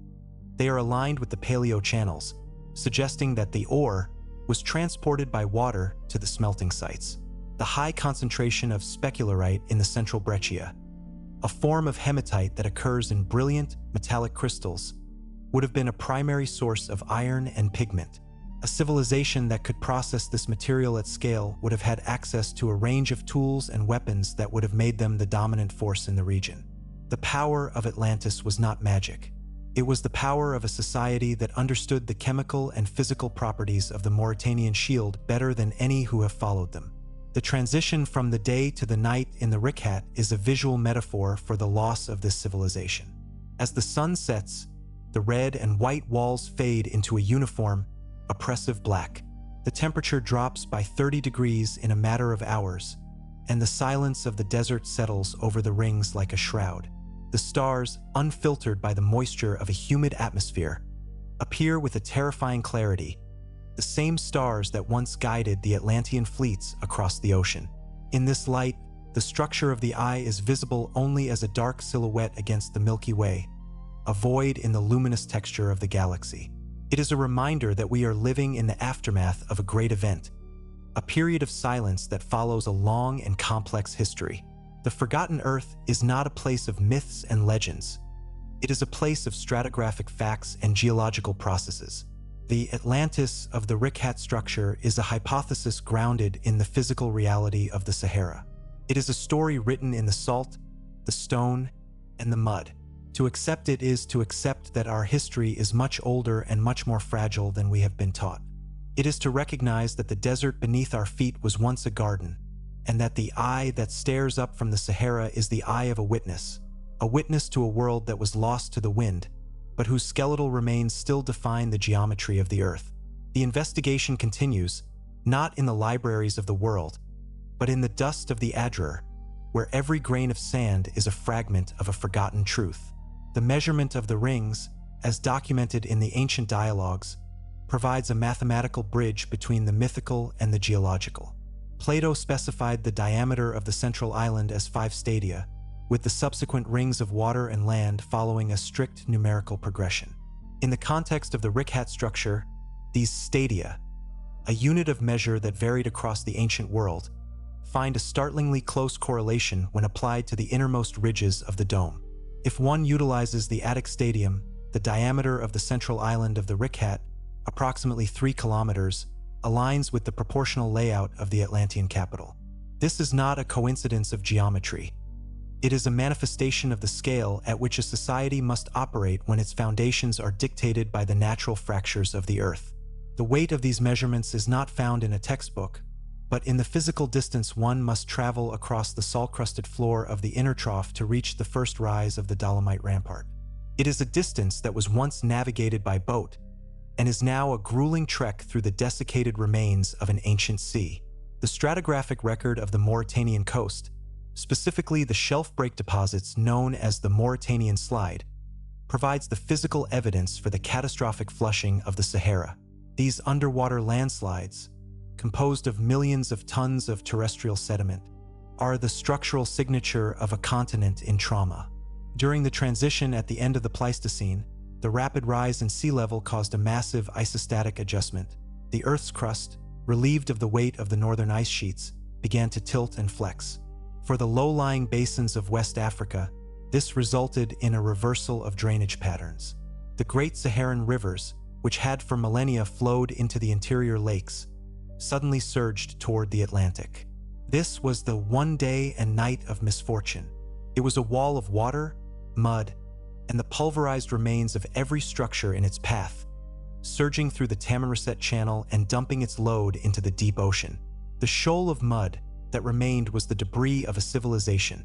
They are aligned with the paleochannels, suggesting that the ore was transported by water to the smelting sites. The high concentration of specularite in the central breccia, a form of hematite that occurs in brilliant metallic crystals, would have been a primary source of iron and pigment. A civilization that could process this material at scale would have had access to a range of tools and weapons that would have made them the dominant force in the region. The power of Atlantis was not magic. It was the power of a society that understood the chemical and physical properties of the Mauritanian shield better than any who have followed them. The transition from the day to the night in the Richat is a visual metaphor for the loss of this civilization. As the sun sets, the red and white walls fade into a uniform, oppressive black. The temperature drops by 30 degrees in a matter of hours, and the silence of the desert settles over the rings like a shroud. The stars, unfiltered by the moisture of a humid atmosphere, appear with a terrifying clarity, the same stars that once guided the Atlantean fleets across the ocean. In this light, the structure of the eye is visible only as a dark silhouette against the Milky Way, a void in the luminous texture of the galaxy. It is a reminder that we are living in the aftermath of a great event, a period of silence that follows a long and complex history. The Forgotten Earth is not a place of myths and legends. It is a place of stratigraphic facts and geological processes. The Atlantis of the Richat Structure is a hypothesis grounded in the physical reality of the Sahara. It is a story written in the salt, the stone, and the mud. To accept it is to accept that our history is much older and much more fragile than we have been taught. It is to recognize that the desert beneath our feet was once a garden, and that the eye that stares up from the Sahara is the eye of a witness to a world that was lost to the wind, but whose skeletal remains still define the geometry of the earth. The investigation continues, not in the libraries of the world, but in the dust of the Adrar, where every grain of sand is a fragment of a forgotten truth. The measurement of the rings, as documented in the ancient dialogues, provides a mathematical bridge between the mythical and the geological. Plato specified the diameter of the central island as 5 stadia, with the subsequent rings of water and land following a strict numerical progression. In the context of the Richat structure, these stadia, a unit of measure that varied across the ancient world, find a startlingly close correlation when applied to the innermost ridges of the dome. If one utilizes the Attic stadium, the diameter of the central island of the Richat, approximately 3 kilometers, aligns with the proportional layout of the Atlantean capital. This is not a coincidence of geometry. It is a manifestation of the scale at which a society must operate when its foundations are dictated by the natural fractures of the earth. The weight of these measurements is not found in a textbook, but in the physical distance one must travel across the salt-crusted floor of the inner trough to reach the first rise of the Dolomite Rampart. It is a distance that was once navigated by boat, and is now a grueling trek through the desiccated remains of an ancient sea. The stratigraphic record of the Mauritanian coast, specifically the shelf break deposits known as the Mauritanian Slide, provides the physical evidence for the catastrophic flushing of the Sahara. These underwater landslides, composed of millions of tons of terrestrial sediment, are the structural signature of a continent in trauma. During the transition at the end of the Pleistocene, the rapid rise in sea level caused a massive isostatic adjustment. The Earth's crust, relieved of the weight of the northern ice sheets, began to tilt and flex. For the low-lying basins of West Africa, this resulted in a reversal of drainage patterns. The Great Saharan rivers, which had for millennia flowed into the interior lakes, suddenly surged toward the Atlantic. This was the one day and night of misfortune. It was a wall of water, mud, and the pulverized remains of every structure in its path, surging through the Tamanrasett Channel and dumping its load into the deep ocean. The shoal of mud that remained was the debris of a civilization,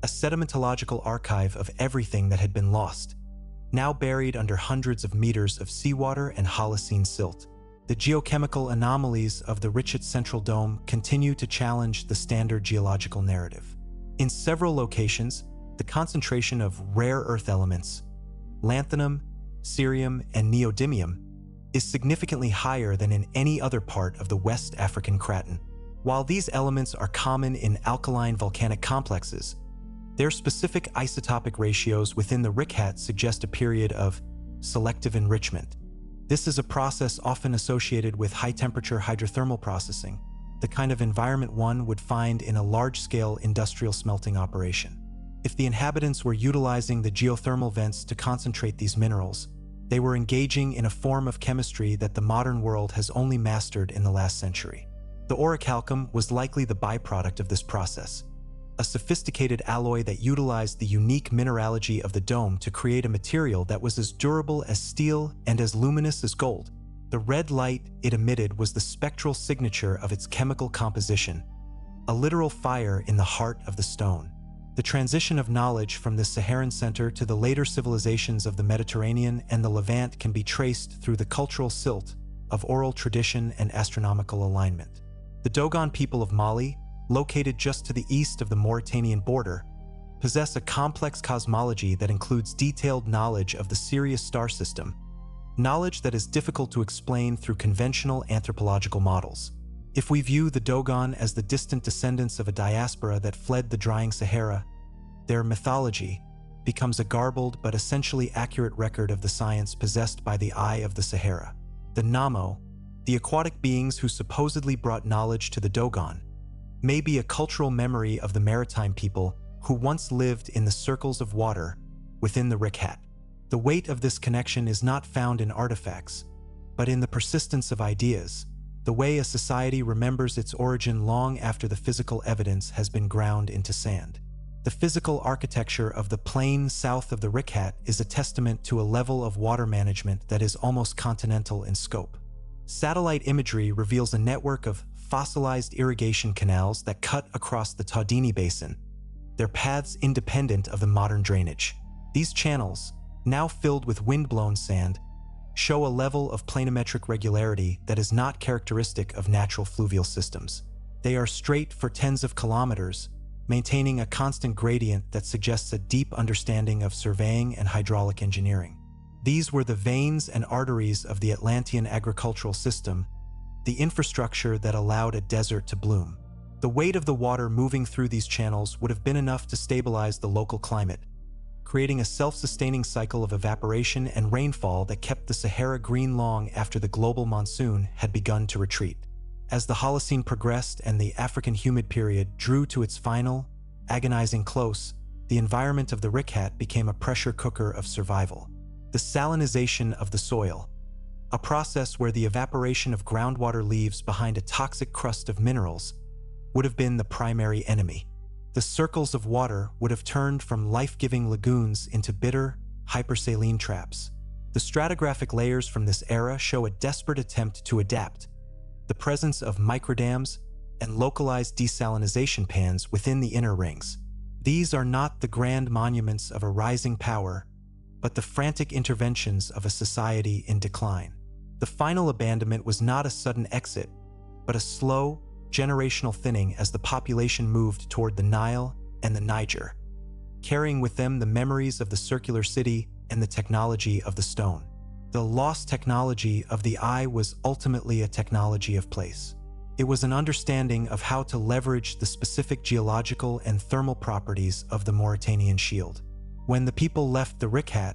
a sedimentological archive of everything that had been lost, now buried under hundreds of meters of seawater and Holocene silt. The geochemical anomalies of the Richat Central Dome continue to challenge the standard geological narrative. In several locations, the concentration of rare earth elements, lanthanum, cerium, and neodymium, is significantly higher than in any other part of the West African craton. While these elements are common in alkaline volcanic complexes, their specific isotopic ratios within the Richat suggest a period of selective enrichment. This is a process often associated with high-temperature hydrothermal processing, the kind of environment one would find in a large-scale industrial smelting operation. If the inhabitants were utilizing the geothermal vents to concentrate these minerals, they were engaging in a form of chemistry that the modern world has only mastered in the last century. The orichalcum was likely the byproduct of this process, a sophisticated alloy that utilized the unique mineralogy of the dome to create a material that was as durable as steel and as luminous as gold. The red light it emitted was the spectral signature of its chemical composition, a literal fire in the heart of the stone. The transition of knowledge from the Saharan center to the later civilizations of the Mediterranean and the Levant can be traced through the cultural silt of oral tradition and astronomical alignment. The Dogon people of Mali, located just to the east of the Mauritanian border, possess a complex cosmology that includes detailed knowledge of the Sirius star system, knowledge that is difficult to explain through conventional anthropological models. If we view the Dogon as the distant descendants of a diaspora that fled the drying Sahara, their mythology becomes a garbled but essentially accurate record of the science possessed by the eye of the Sahara. The Namo, the aquatic beings who supposedly brought knowledge to the Dogon, may be a cultural memory of the maritime people who once lived in the circles of water within the Richat. The weight of this connection is not found in artifacts, but in the persistence of ideas, the way a society remembers its origin long after the physical evidence has been ground into sand. The physical architecture of the plain south of the Richat is a testament to a level of water management that is almost continental in scope. Satellite imagery reveals a network of fossilized irrigation canals that cut across the Taudini Basin, their paths independent of the modern drainage. These channels, now filled with wind-blown sand, show a level of planimetric regularity that is not characteristic of natural fluvial systems. They are straight for tens of kilometers, maintaining a constant gradient that suggests a deep understanding of surveying and hydraulic engineering. These were the veins and arteries of the Atlantean agricultural system, the infrastructure that allowed a desert to bloom. The weight of the water moving through these channels would have been enough to stabilize the local climate, creating a self-sustaining cycle of evaporation and rainfall that kept the Sahara green long after the global monsoon had begun to retreat. As the Holocene progressed and the African humid period drew to its final, agonizing close, the environment of the Richat became a pressure cooker of survival. The salinization of the soil, a process where the evaporation of groundwater leaves behind a toxic crust of minerals, would have been the primary enemy. The circles of water would have turned from life-giving lagoons into bitter, hypersaline traps. The stratigraphic layers from this era show a desperate attempt to adapt, the presence of microdams and localized desalinization pans within the inner rings. These are not the grand monuments of a rising power, but the frantic interventions of a society in decline. The final abandonment was not a sudden exit, but a slow, generational thinning as the population moved toward the Nile and the Niger, carrying with them the memories of the circular city and the technology of the stone. The lost technology of the eye was ultimately a technology of place. It was an understanding of how to leverage the specific geological and thermal properties of the Mauritanian shield. When the people left the Richat,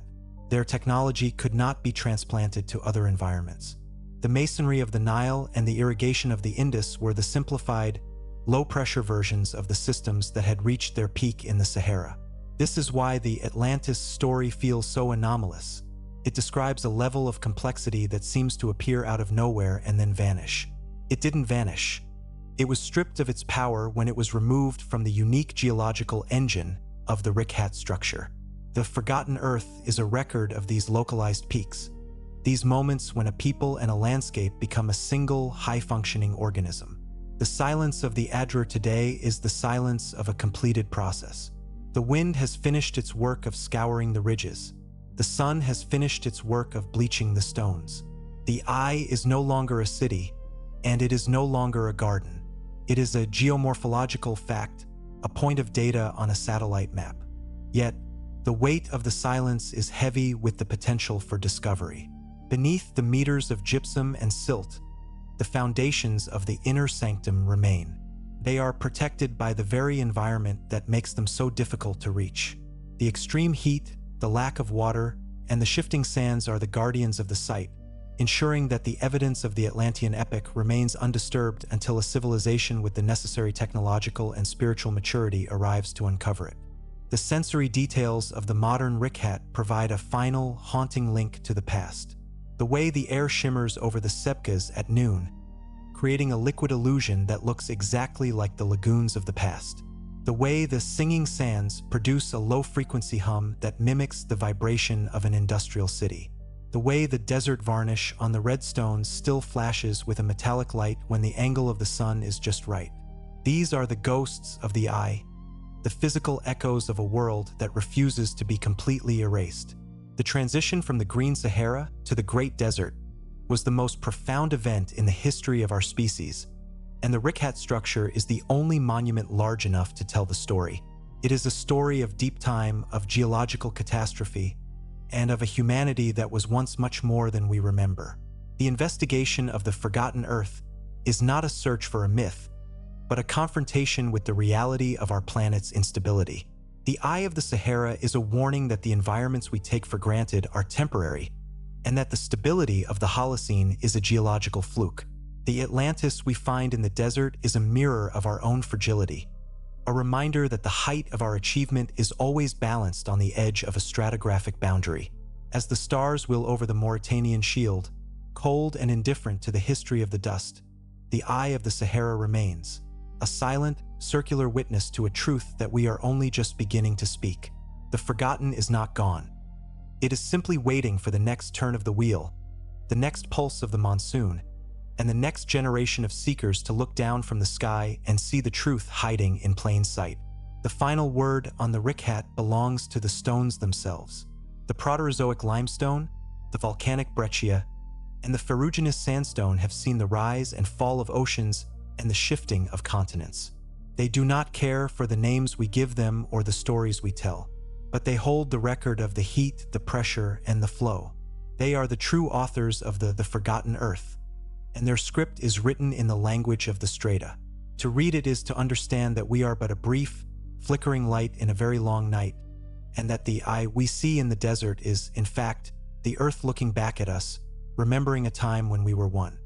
their technology could not be transplanted to other environments. The masonry of the Nile and the irrigation of the Indus were the simplified, low-pressure versions of the systems that had reached their peak in the Sahara. This is why the Atlantis story feels so anomalous. It describes a level of complexity that seems to appear out of nowhere and then vanish. It didn't vanish. It was stripped of its power when it was removed from the unique geological engine of the Richat structure. The Forgotten Earth is a record of these localized peaks, these moments when a people and a landscape become a single, high-functioning organism. The silence of the Adrar today is the silence of a completed process. The wind has finished its work of scouring the ridges. The sun has finished its work of bleaching the stones. The eye is no longer a city, and it is no longer a garden. It is a geomorphological fact, a point of data on a satellite map. Yet, the weight of the silence is heavy with the potential for discovery. Beneath the meters of gypsum and silt, the foundations of the inner sanctum remain. They are protected by the very environment that makes them so difficult to reach. The extreme heat, the lack of water, and the shifting sands are the guardians of the site, ensuring that the evidence of the Atlantean epoch remains undisturbed until a civilization with the necessary technological and spiritual maturity arrives to uncover it. The sensory details of the modern Richat provide a final, haunting link to the past. The way the air shimmers over the sepkas at noon, creating a liquid illusion that looks exactly like the lagoons of the past. The way the singing sands produce a low-frequency hum that mimics the vibration of an industrial city. The way the desert varnish on the red stones still flashes with a metallic light when the angle of the sun is just right. These are the ghosts of the eye, the physical echoes of a world that refuses to be completely erased. The transition from the Green Sahara to the Great Desert was the most profound event in the history of our species, and the Richat structure is the only monument large enough to tell the story. It is a story of deep time, of geological catastrophe, and of a humanity that was once much more than we remember. The investigation of the Forgotten Earth is not a search for a myth, but a confrontation with the reality of our planet's instability. The Eye of the Sahara is a warning that the environments we take for granted are temporary, and that the stability of the Holocene is a geological fluke. The Atlantis we find in the desert is a mirror of our own fragility, a reminder that the height of our achievement is always balanced on the edge of a stratigraphic boundary. As the stars will over the Mauritanian shield, cold and indifferent to the history of the dust, the eye of the Sahara remains, a silent, circular witness to a truth that we are only just beginning to speak. The forgotten is not gone. It is simply waiting for the next turn of the wheel, the next pulse of the monsoon, and the next generation of seekers to look down from the sky and see the truth hiding in plain sight. The final word on the Richat belongs to the stones themselves. The Proterozoic limestone, the volcanic breccia, and the ferruginous sandstone have seen the rise and fall of oceans and the shifting of continents. They do not care for the names we give them or the stories we tell, but they hold the record of the heat, the pressure, and the flow. They are the true authors of the forgotten earth, and their script is written in the language of the strata. To read it is to understand that we are but a brief, flickering light in a very long night, and that the eye we see in the desert is, in fact, the earth looking back at us, remembering a time when we were one.